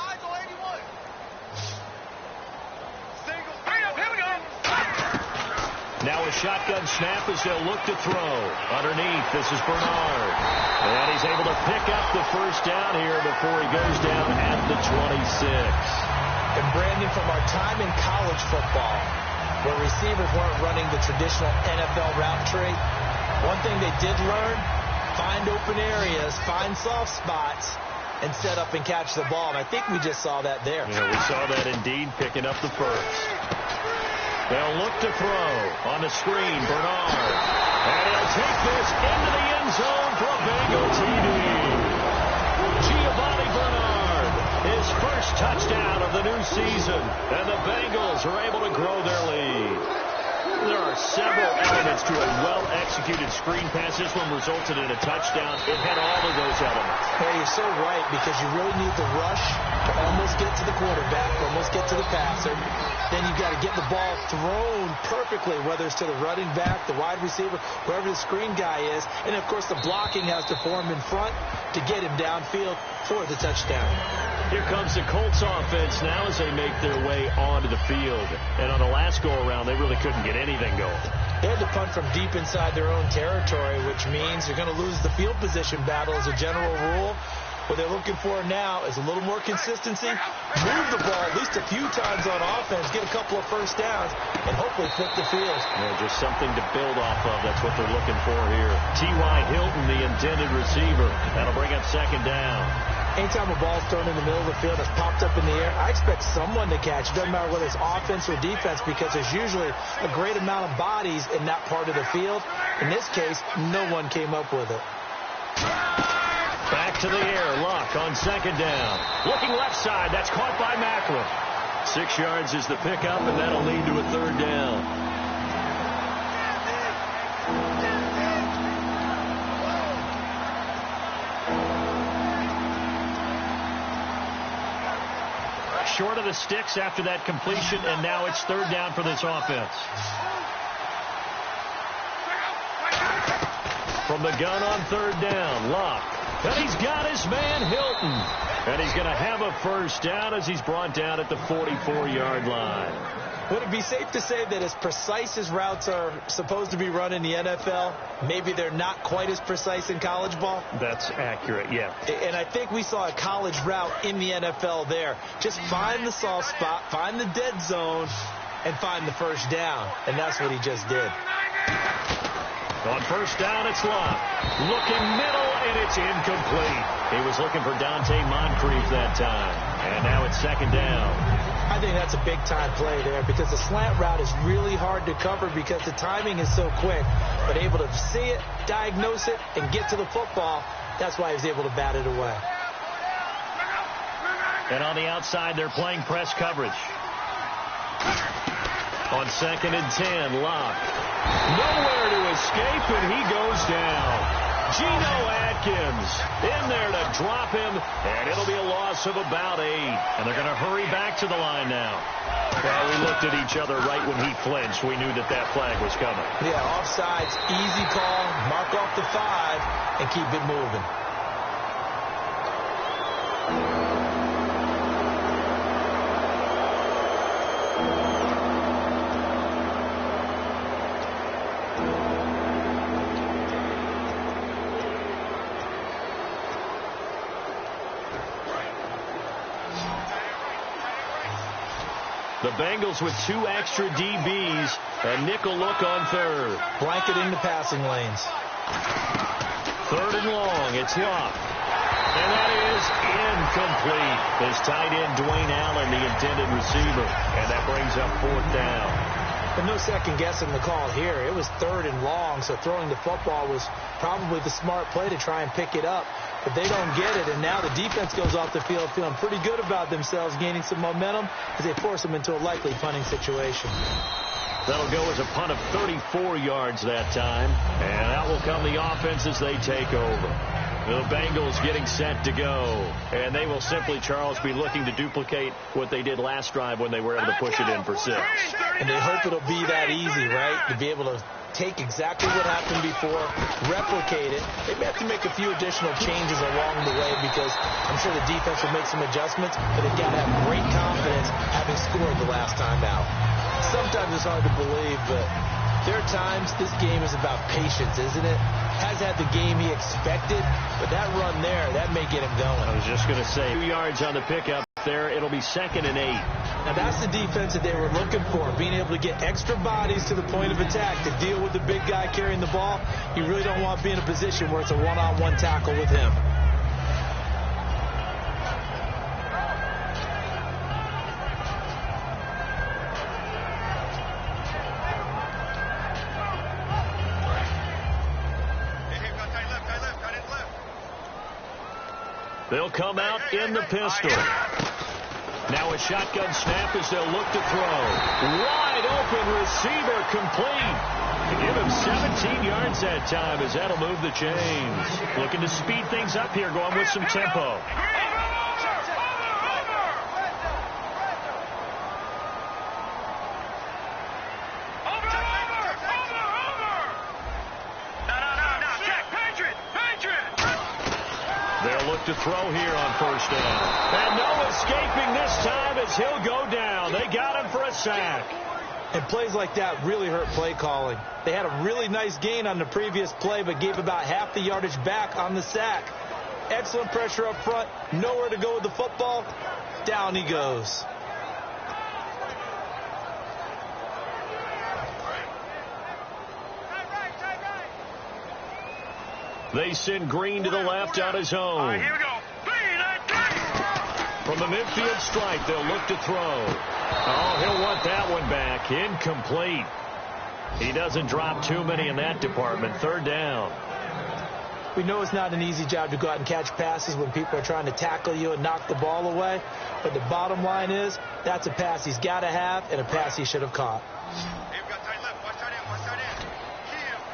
[SPEAKER 6] Now a shotgun snap as they'll look to throw. Underneath, this is Bernard. And he's able to pick up the 1st down here before he goes down at the 26.
[SPEAKER 7] And Brandon, from our time in college football, where receivers weren't running the traditional NFL route tree, one thing they did learn, find open areas, find soft spots, and set up and catch the ball. And I think we just saw that there.
[SPEAKER 6] Yeah, we saw that indeed, picking up the 1st. They'll look to throw on the screen, Bernard. And he'll take this into the end zone for a Bengal TD. Giovanni Bernard, his 1st touchdown of the new season. And the Bengals are able to grow their lead. There are several elements to a well-executed screen pass. This one resulted in a touchdown. It had all of those elements.
[SPEAKER 7] Hey, you're so right, because you really need the rush to almost get to the quarterback, almost get to the passer. Then you've got to get the ball thrown perfectly, whether it's to the running back, the wide receiver, wherever the screen guy is. And, of course, the blocking has to form in front to get him downfield for the touchdown.
[SPEAKER 6] Here comes the Colts offense now as they make their way onto the field. And on the last go-around, they really couldn't get anything going.
[SPEAKER 7] They had to punt from deep inside their own territory, which means you're going to lose the field position battle as a general rule. What they're looking for now is a little more consistency, move the ball at least a few times on offense, get a couple of 1st downs, and hopefully flip the field.
[SPEAKER 6] Yeah, just something to build off of. That's what they're looking for here. T.Y. Hilton, the intended receiver. That'll bring up 2nd down.
[SPEAKER 7] Anytime a ball's thrown in the middle of the field that's popped up in the air, I expect someone to catch. It doesn't matter whether it's offense or defense, because there's usually a great amount of bodies in that part of the field. In this case, no one came up with it.
[SPEAKER 6] Back to the air. Luck on 2nd down. Looking left side. That's caught by Macklin. 6 yards is the pickup, and that'll lead to a 3rd down. Short of the sticks after that completion, and now it's 3rd down for this offense. From the gun on 3rd down, Luck. And he's got his man, Hilton. And he's going to have a 1st down as he's brought down at the 44-yard line.
[SPEAKER 7] Would it be safe to say that as precise as routes are supposed to be run in the NFL, maybe they're not quite as precise in college ball?
[SPEAKER 6] That's accurate, yeah.
[SPEAKER 7] And I think we saw a college route in the NFL there. Just find the soft spot, find the dead zone, and find the 1st down. And that's what he just did.
[SPEAKER 6] On 1st down, it's Luck. Looking middle, and it's incomplete. He was looking for Dante Moncrief that time. And now it's 2nd down.
[SPEAKER 7] I think that's a big-time play there, because the slant route is really hard to cover because the timing is so quick. But able to see it, diagnose it, and get to the football, that's why he was able to bat it away.
[SPEAKER 6] And on the outside, they're playing press coverage. On 2nd and 10, Luck. Nowhere to escape, and he goes down. Geno Atkins in there to drop him, and it'll be a loss of about 8. And they're going to hurry back to the line now. Well, we looked at each other right when he flinched. We knew that that flag was coming.
[SPEAKER 7] Yeah, offsides, easy call, mark off the 5, and keep it moving.
[SPEAKER 6] The Bengals with 2 extra DBs, a nickel look on 3rd.
[SPEAKER 7] Blanketing the passing lanes.
[SPEAKER 6] 3rd and long, it's Luck. And that is incomplete. His tight end, Dwayne Allen, the intended receiver. And that brings up 4th down.
[SPEAKER 7] But no second guessing the call here. It was 3rd and long, so throwing the football was probably the smart play to try and pick it up. But they don't get it, and now the defense goes off the field feeling pretty good about themselves, gaining some momentum as they force them into a likely punting situation.
[SPEAKER 6] That'll go as a punt of 34 yards that time, and out will come the offense as they take over. The Bengals getting set to go, and they will simply, Charles, be looking to duplicate what they did last drive when they were able to push it in for 6.
[SPEAKER 7] And they hope it'll be that easy, right, to be able to take exactly what happened before, replicate it. They may have to make a few additional changes along the way because I'm sure the defense will make some adjustments, but they've got to have great confidence having scored the last time out. Sometimes it's hard to believe, but there are times this game is about patience, isn't it? Has had the game he expected, but that run there, that may get him going.
[SPEAKER 6] I was just going to say, 2 yards on the pickup there. It'll be 2nd and 8.
[SPEAKER 7] Now that's the defense that they were looking for, being able to get extra bodies to the point of attack to deal with the big guy carrying the ball. You really don't want to be in a position where it's a one-on-one tackle with him.
[SPEAKER 6] They'll come out in the pistol. Now a shotgun snap as they'll look to throw. Wide open receiver complete. Give him 17 yards that time as that'll move the chains. Looking to speed things up here, going with some tempo. They'll look to throw here on 1st down. And no escaping this time as he'll go down. They got him for a sack.
[SPEAKER 7] And plays like that really hurt play calling. They had a really nice gain on the previous play, but gave about half the yardage back on the sack. Excellent pressure up front. Nowhere to go with the football. Down he goes.
[SPEAKER 6] They send Green to the left on his own.
[SPEAKER 8] All right, here we go. 3, 9, 3.
[SPEAKER 6] From the midfield stripe, they'll look to throw. Oh, he'll want that one back. Incomplete. He doesn't drop too many in that department. 3rd down.
[SPEAKER 7] We know it's not an easy job to go out and catch passes when people are trying to tackle you and knock the ball away. But the bottom line is, that's a pass he's got to have and a pass he should have caught.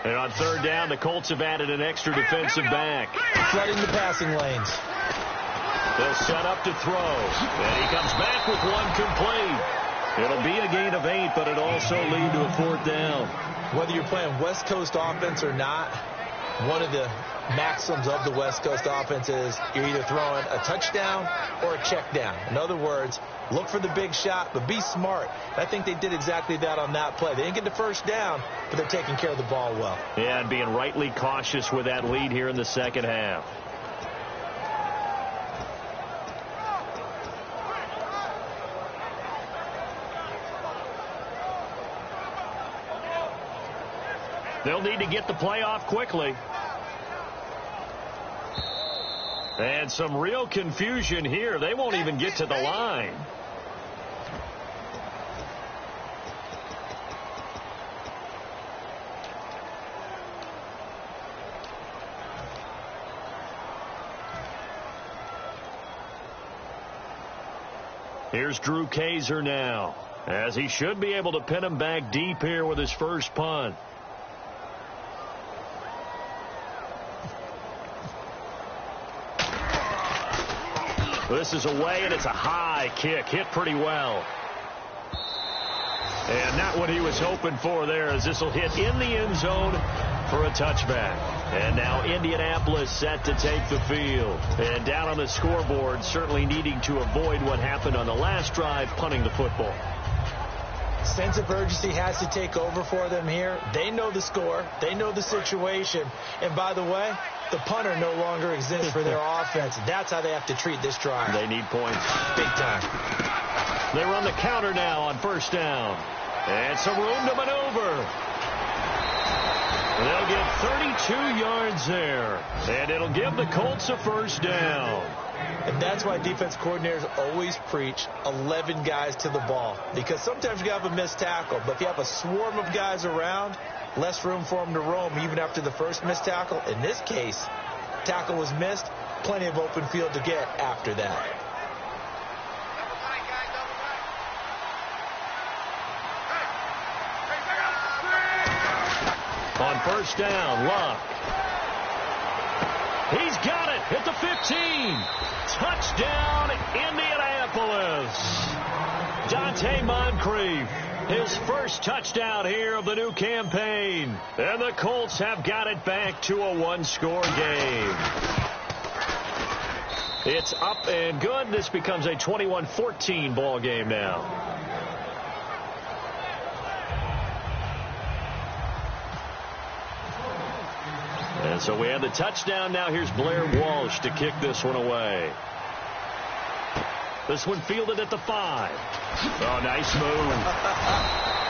[SPEAKER 6] And on 3rd down, the Colts have added an extra defensive back.
[SPEAKER 7] Flooding the passing lanes.
[SPEAKER 6] They'll set up to throw. And he comes back with one complete. It'll be a gain of 8, but it'll also lead to a 4th down.
[SPEAKER 7] Whether you're playing West Coast offense or not, one of the maxims of the West Coast offense is you're either throwing a touchdown or a check down. In other words, look for the big shot, but be smart. I think they did exactly that on that play. They didn't get the 1st down, but they're taking care of the ball well.
[SPEAKER 6] Yeah, and being rightly cautious with that lead here in the 2nd half. They'll need to get the play off quickly. And some real confusion here. They won't even get to the line. Here's Drew Kaiser now, as he should be able to pin him back deep here with his first punt. This is away, and it's a high kick. Hit pretty well. And not what he was hoping for there, as this will hit in the end zone for a touchback. And now Indianapolis set to take the field. And down on the scoreboard, certainly needing to avoid what happened on the last drive, punting the football.
[SPEAKER 7] Sense of urgency has to take over for them here. They know the score. They know the situation. And by the way, the punter no longer exists for their offense. That's how they have to treat this drive.
[SPEAKER 6] They need points.
[SPEAKER 7] Big time.
[SPEAKER 6] They run the counter now on 1st down. And some room to maneuver. They'll get 32 yards there. And it'll give the Colts a 1st down.
[SPEAKER 7] And that's why defense coordinators always preach 11 guys to the ball. Because sometimes you have a missed tackle, but if you have a swarm of guys around, less room for them to roam even after the first missed tackle. In this case, tackle was missed, plenty of open field to get after that.
[SPEAKER 6] On first down, Luck. He's got it at the 15. Touchdown, Indianapolis. Dante Moncrief, his first touchdown here of the new campaign. And the Colts have got it back to a one-score game. It's up and good. This becomes a 21-14 ball game now. And so we have the touchdown. Now here's Blair Walsh to kick this one away. This one fielded at the 5. Oh, nice move.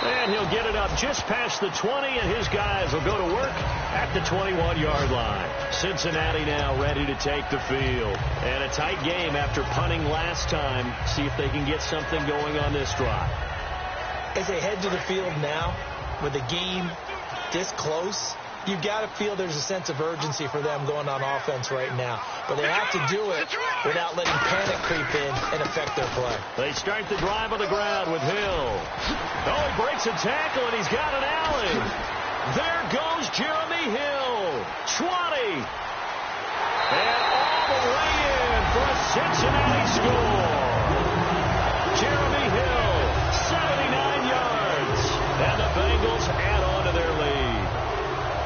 [SPEAKER 6] And he'll get it up just past the 20, and his guys will go to work at the 21-yard line. Cincinnati now ready to take the field. And a tight game after punting last time. See if they can get something going on this drive.
[SPEAKER 7] As they head to the field now, with the game this close, you've got to feel there's a sense of urgency for them going on offense right now. But they have to do it without letting panic creep in and affect their play.
[SPEAKER 6] They start the drive on the ground with Hill. Oh, he breaks a tackle, and he's got an alley. There goes Jeremy Hill. 20. And all the way in for a Cincinnati score. Jeremy Hill, 79 yards. And the Bengals add on to their lead.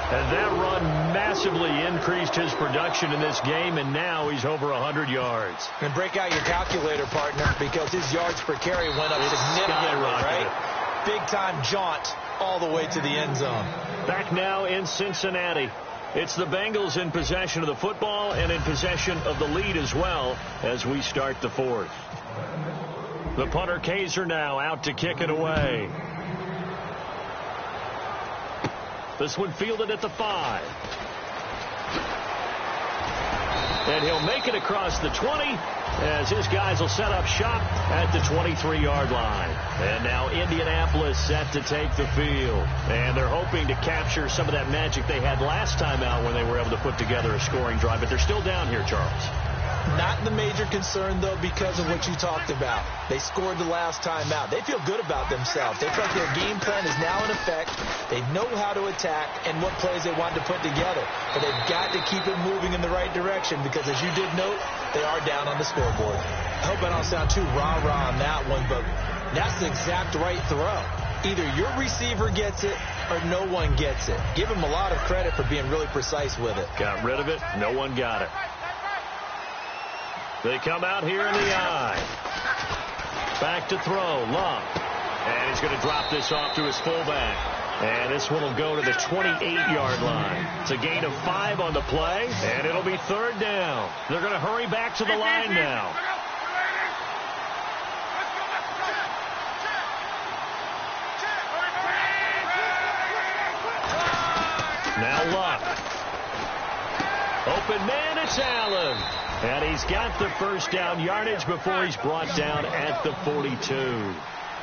[SPEAKER 6] And that run massively increased his production in this game, and now he's over 100 yards.
[SPEAKER 7] And break out your calculator, partner, because his yards per carry went up significantly, right? Big-time jaunt all the way to the end zone.
[SPEAKER 6] Back now in Cincinnati. It's the Bengals in possession of the football and in possession of the lead as well as we start the fourth. The punter Kaiser now out to kick it away. This one fielded at the 5. And he'll make it across the 20 as his guys will set up shop at the 23-yard line. And now Indianapolis set to take the field. And they're hoping to capture some of that magic they had last time out when they were able to put together a scoring drive. But they're still down here, Charles.
[SPEAKER 7] Not the major concern, though, because of what you talked about. They scored the last time out. They feel good about themselves. They feel like their game plan is now in effect. They know how to attack and what plays they want to put together. But they've got to keep it moving in the right direction because, as you did note, they are down on the scoreboard. I hope I don't sound too rah-rah on that one, but that's the exact right throw. Either your receiver gets it or no one gets it. Give him a lot of credit for being really precise with it.
[SPEAKER 6] Got rid of it. No one got it. They come out here in the eye. Back to throw. Luck. And he's going to drop this off to his fullback. And this one will go to the 28-yard line. It's a gain of 5 on the play, and it'll be third down. They're going to hurry back to the line now. Now Luck. Open man, it's Allen. And he's got the first down yardage before he's brought down at the 42.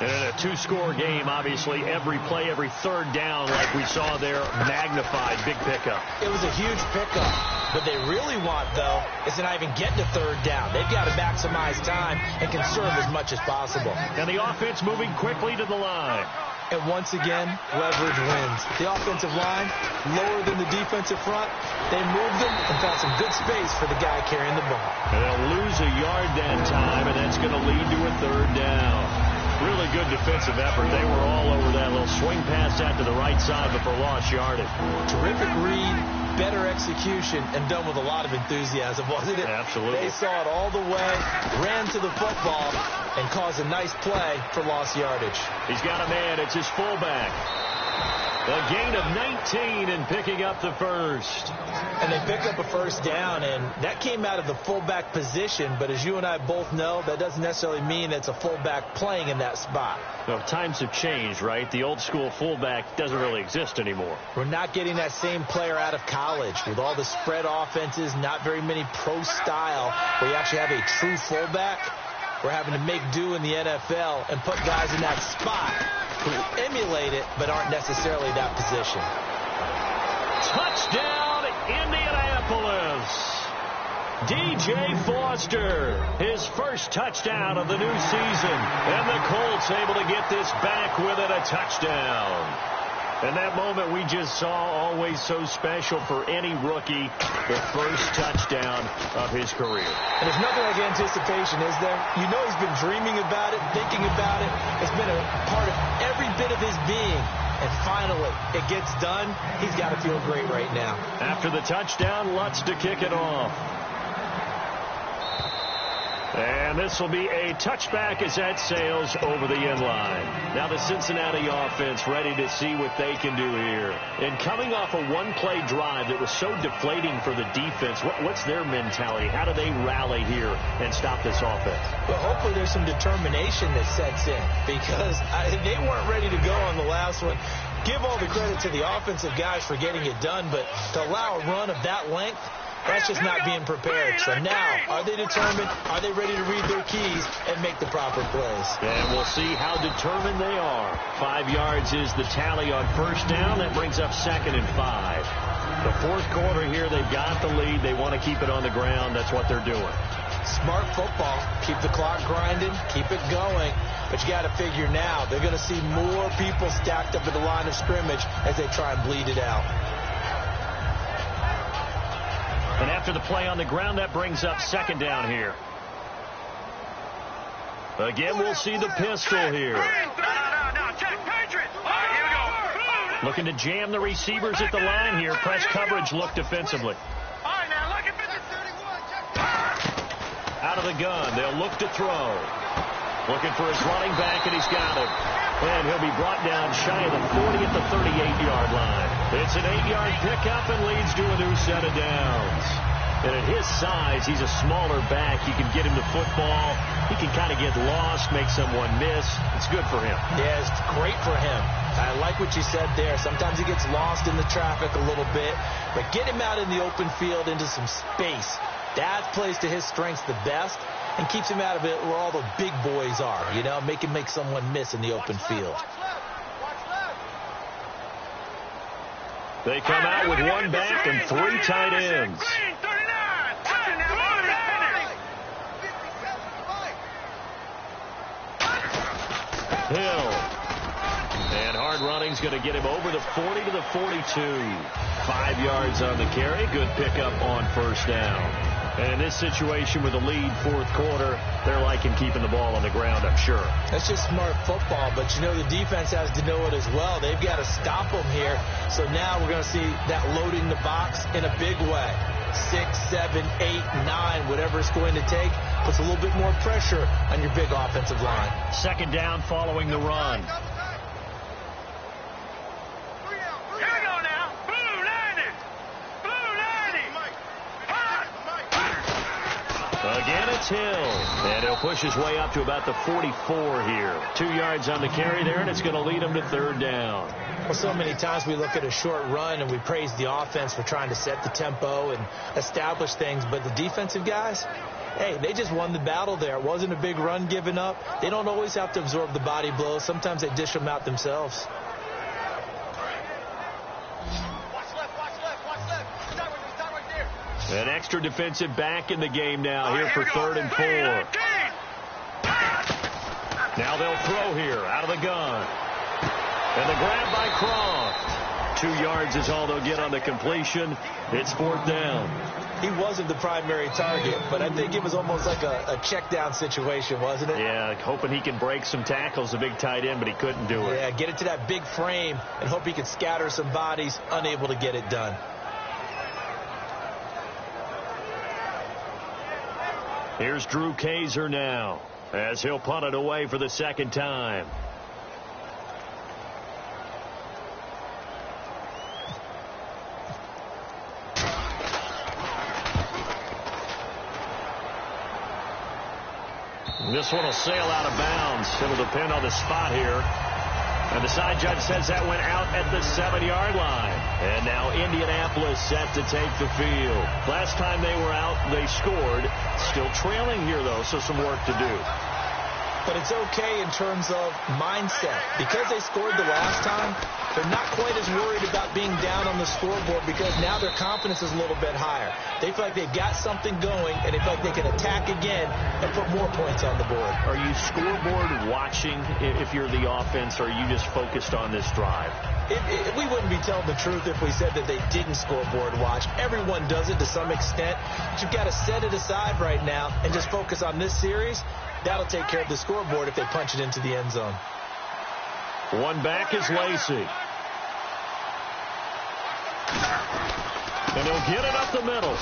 [SPEAKER 6] And in a two-score game, obviously, every play, every third down, like we saw there, magnified. Big pickup.
[SPEAKER 7] It was a huge pickup. What they really want, though, is to not even get to third down. They've got to maximize time and conserve as much as possible.
[SPEAKER 6] And the offense moving quickly to the line.
[SPEAKER 7] And once again, leverage wins. The offensive line, lower than the defensive front. They moved them and found some good space for the guy carrying the ball.
[SPEAKER 6] And they'll lose a yard that time, and that's going to lead to a third down. Really good defensive effort. They were all over that little swing pass out to the right side, but for lost yardage.
[SPEAKER 7] Terrific read, better execution, and done with a lot of enthusiasm, wasn't it?
[SPEAKER 6] Absolutely.
[SPEAKER 7] They saw it all the way, ran to the football, and caused a nice play for lost yardage.
[SPEAKER 6] He's got a man. It's his fullback. A gain of 19 and picking up the first.
[SPEAKER 7] And they pick up a first down, and that came out of the fullback position. But as you and I both know, that doesn't necessarily mean it's a fullback playing in that spot.
[SPEAKER 6] Well, times have changed, right? The old school fullback doesn't really exist anymore.
[SPEAKER 7] We're not getting that same player out of college with all the spread offenses, not very many pro style where you actually have a true fullback. We're having to make do in the NFL and put guys in that spot who emulate it but aren't necessarily that position.
[SPEAKER 6] Touchdown, Indianapolis. DJ Foster, his first touchdown of the new season. And the Colts able to get this back with it, a touchdown. And that moment we just saw, always so special for any rookie, the first touchdown of his career.
[SPEAKER 7] And there's nothing like anticipation, is there? You know he's been dreaming about it, thinking about it. It's been a part of every bit of his being. And finally, it gets done. He's got to feel great right now.
[SPEAKER 6] After the touchdown, Lutz to kick it off. And this will be a touchback as that sails over the end line. Now the Cincinnati offense ready to see what they can do here. And coming off a one-play drive that was so deflating for the defense, what's their mentality? How do they rally here and stop this offense?
[SPEAKER 7] Well, hopefully there's some determination that sets in because they weren't ready to go on the last one. Give all the credit to the offensive guys for getting it done, but to allow a run of that length, that's just not being prepared. So now, are they determined? Are they ready to read their keys and make the proper plays?
[SPEAKER 6] And we'll see how determined they are. 5 yards is the tally on first down. That brings up 2nd and 5. The fourth quarter here, they've got the lead. They want to keep it on the ground. That's what they're doing.
[SPEAKER 7] Smart football. Keep the clock grinding. Keep it going. But you got to figure now, they're going to see more people stacked up at the line of scrimmage as they try and bleed it out.
[SPEAKER 6] And after the play on the ground, that brings up 2nd down here. Again, we'll see the pistol here. Looking to jam the receivers at the line here. Press coverage look defensively. Out of the gun. They'll look to throw. Looking for his running back, and he's got him. And he'll be brought down shy of the 40 at the 38-yard line. It's an 8-yard pickup and leads to a new set of downs. And at his size, he's a smaller back. You can get him the football. He can kind of get lost, make someone miss. It's good for him.
[SPEAKER 7] Yeah, it's great for him. I like what you said there. Sometimes he gets lost in the traffic a little bit. But get him out in the open field into some space. That plays to his strengths the best and keeps him out of it where all the big boys are, you know, make someone miss in the open field.
[SPEAKER 6] They come out with one back and 3 tight ends. Hill. And hard running's going to get him over the 40 to the 42. 5 yards on the carry. Good pickup on first down. And in this situation with a lead fourth quarter, they're liking keeping the ball on the ground, I'm sure.
[SPEAKER 7] That's just smart football, but you know the defense has to know it as well. They've got to stop them here. So now we're going to see that loading the box in a big way. 6, 7, 8, 9, whatever it's going to take, puts a little bit more pressure on your big offensive line.
[SPEAKER 6] 2nd down following the run. Again, it's Hill. And he'll push his way up to about the 44 here. 2 yards on the carry there, and it's going to lead him to 3rd down.
[SPEAKER 7] Well, so many times we look at a short run and we praise the offense for trying to set the tempo and establish things. But the defensive guys, hey, they just won the battle there. It wasn't a big run given up. They don't always have to absorb the body blows. Sometimes they dish them out themselves.
[SPEAKER 6] An extra defensive back in the game now here for 3rd and 4. Now they'll throw here out of the gun. And the grab by Croft. 2 yards is all they'll get on the completion. It's 4th down.
[SPEAKER 7] He wasn't the primary target, but I think it was almost like a check down situation, wasn't it?
[SPEAKER 6] Yeah, hoping he can break some tackles, a big tight end, but he couldn't do it.
[SPEAKER 7] Yeah, get it to that big frame and hope he can scatter some bodies, unable to get it done.
[SPEAKER 6] Here's Drew Kaiser now as he'll punt it away for the 2nd time. This one will sail out of bounds. It'll depend on the spot here. And the side judge says that went out at the 7-yard line. And now Indianapolis set to take the field. Last time they were out, they scored. Still trailing here, though, so some work to do.
[SPEAKER 7] But it's okay in terms of mindset. Because they scored the last time, they're not quite as worried about being down on the scoreboard because now their confidence is a little bit higher. They feel like they've got something going, and they feel like they can attack again and put more points on the board.
[SPEAKER 6] Are you scoreboard watching if you're the offense, or are you just focused on this drive?
[SPEAKER 7] We wouldn't be telling the truth if we said that they didn't scoreboard watch. Everyone does it to some extent. But you've got to set it aside right now and just focus on this series. That'll take care of the scoreboard if they punch it into the end zone.
[SPEAKER 6] One back is Lacey. And he'll get it up the middle.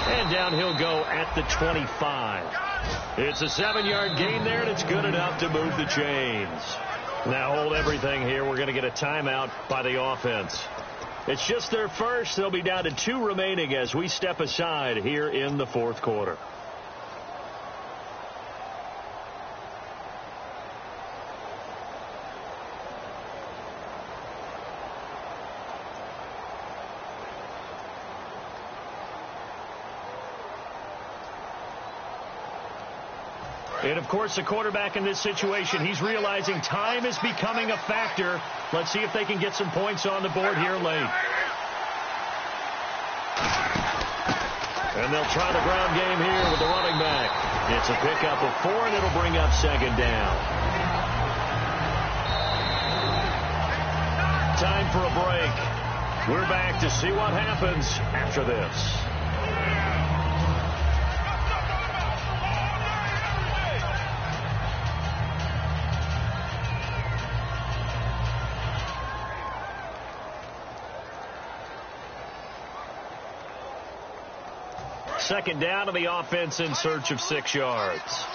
[SPEAKER 6] And down he'll go at the 25. It's a 7-yard gain there, and it's good enough to move the chains. Now hold everything here. We're going to get a timeout by the offense. It's just their first. They'll be down to 2 remaining as we step aside here in the fourth quarter. And, of course, the quarterback in this situation, he's realizing time is becoming a factor. Let's see if they can get some points on the board here late. And they'll try the ground game here with the running back. It's a pickup of 4, and it'll bring up 2nd down. Time for a break. We're back to see what happens after this. Second down to the offense in search of 6 yards.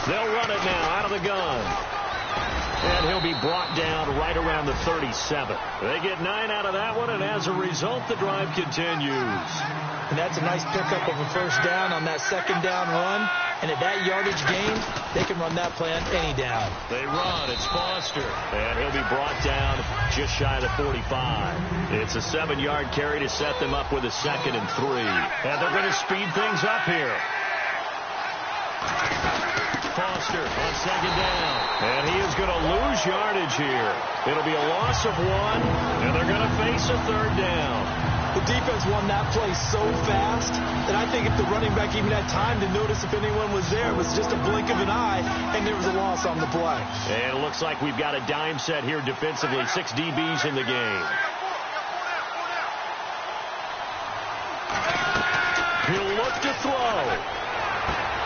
[SPEAKER 6] They'll run it now out of the gun. And he'll be brought down right around the 37. They get 9 out of that one, and as a result, the drive continues.
[SPEAKER 7] And that's a nice pickup of a first down on that 2nd down run. And at that yardage gain, they can run that play on any down.
[SPEAKER 6] They run. It's Foster. And he'll be brought down just shy of the 45. It's a 7-yard carry to set them up with a 2nd and 3. And they're going to speed things up here. Foster on 2nd down. And he is going to lose yardage here. It'll be a loss of 1. And they're going to face a 3rd down.
[SPEAKER 7] The defense won that play so fast that I think if the running back even had time to notice if anyone was there, it was just a blink of an eye, and there was a loss on the play.
[SPEAKER 6] And it looks like we've got a dime set here defensively. 6 DBs in the game. He'll look to throw.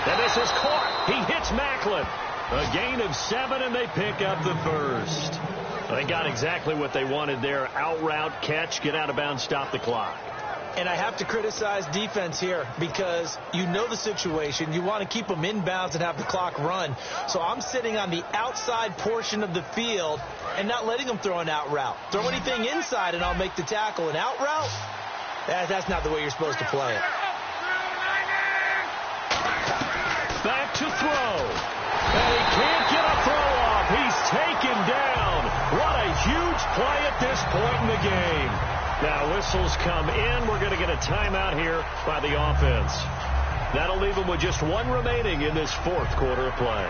[SPEAKER 6] And this is caught. He hits Macklin. A gain of 7, and they pick up the first. They got exactly what they wanted there. Out route, catch, get out of bounds, stop the clock.
[SPEAKER 7] And I have to criticize defense here because you know the situation. You want to keep them inbounds and have the clock run. So I'm sitting on the outside portion of the field and not letting them throw an out route. Throw anything inside and I'll make the tackle. An out route? That's not the way you're supposed to play it.
[SPEAKER 6] Back to throw. And he can't get a throw off. He's taken down. What a huge play at this point in the game. Now whistles come in. We're going to get a timeout here by the offense. That'll leave them with just 1 remaining in this fourth quarter of play.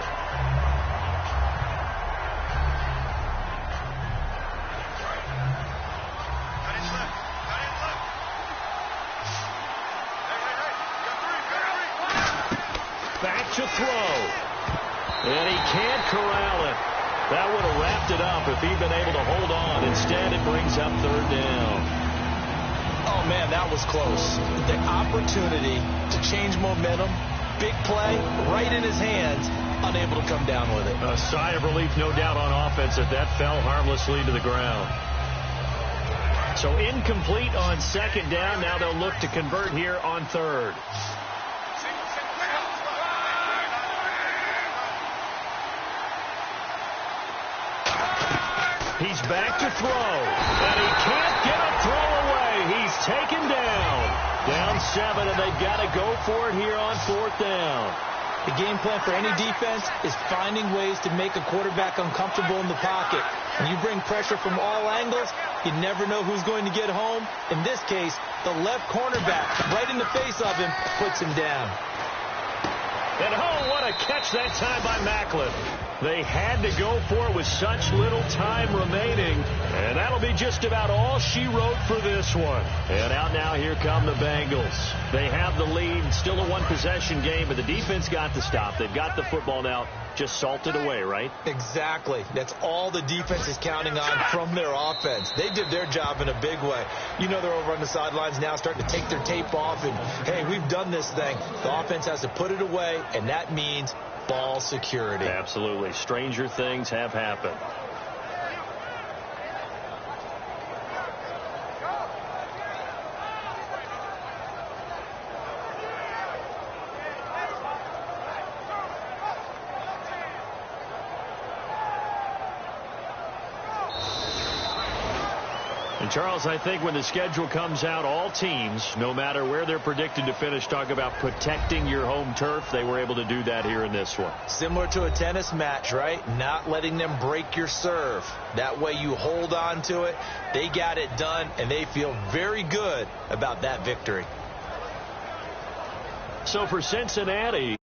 [SPEAKER 6] Back to throw. And he can't corral it. That would have wrapped it up if he'd been able to hold on. Instead, it brings up 3rd down.
[SPEAKER 7] Oh, man, that was close. The opportunity to change momentum, big play, right in his hands, unable to come down with it.
[SPEAKER 6] A sigh of relief, no doubt, on offense if that fell harmlessly to the ground. So incomplete on 2nd down. Now they'll look to convert here on 3rd. He's back to throw, and he can't get a throw away. He's taken down. Down 7, and they've got to go for it here on 4th down.
[SPEAKER 7] The game plan for any defense is finding ways to make a quarterback uncomfortable in the pocket. When you bring pressure from all angles, you never know who's going to get home. In this case, the left cornerback, right in the face of him, puts him down.
[SPEAKER 6] And oh, what a catch that time by Macklin. They had to go for it with such little time remaining. And that'll be just about all she wrote for this one. And out now, here come the Bengals. They have the lead, still a one-possession game, but the defense got the stop. They've got the football now, just salted away, right?
[SPEAKER 7] Exactly. That's all the defense is counting on from their offense. They did their job in a big way. You know they're over on the sidelines now starting to take their tape off, and, hey, we've done this thing. The offense has to put it away, and that means ball security.
[SPEAKER 6] Absolutely. Stranger things have happened. And Charles, I think when the schedule comes out, all teams, no matter where they're predicted to finish, talk about protecting your home turf. They were able to do that here in this one.
[SPEAKER 7] Similar to a tennis match, right? Not letting them break your serve. That way you hold on to it. They got it done, and they feel very good about that victory.
[SPEAKER 6] So for Cincinnati,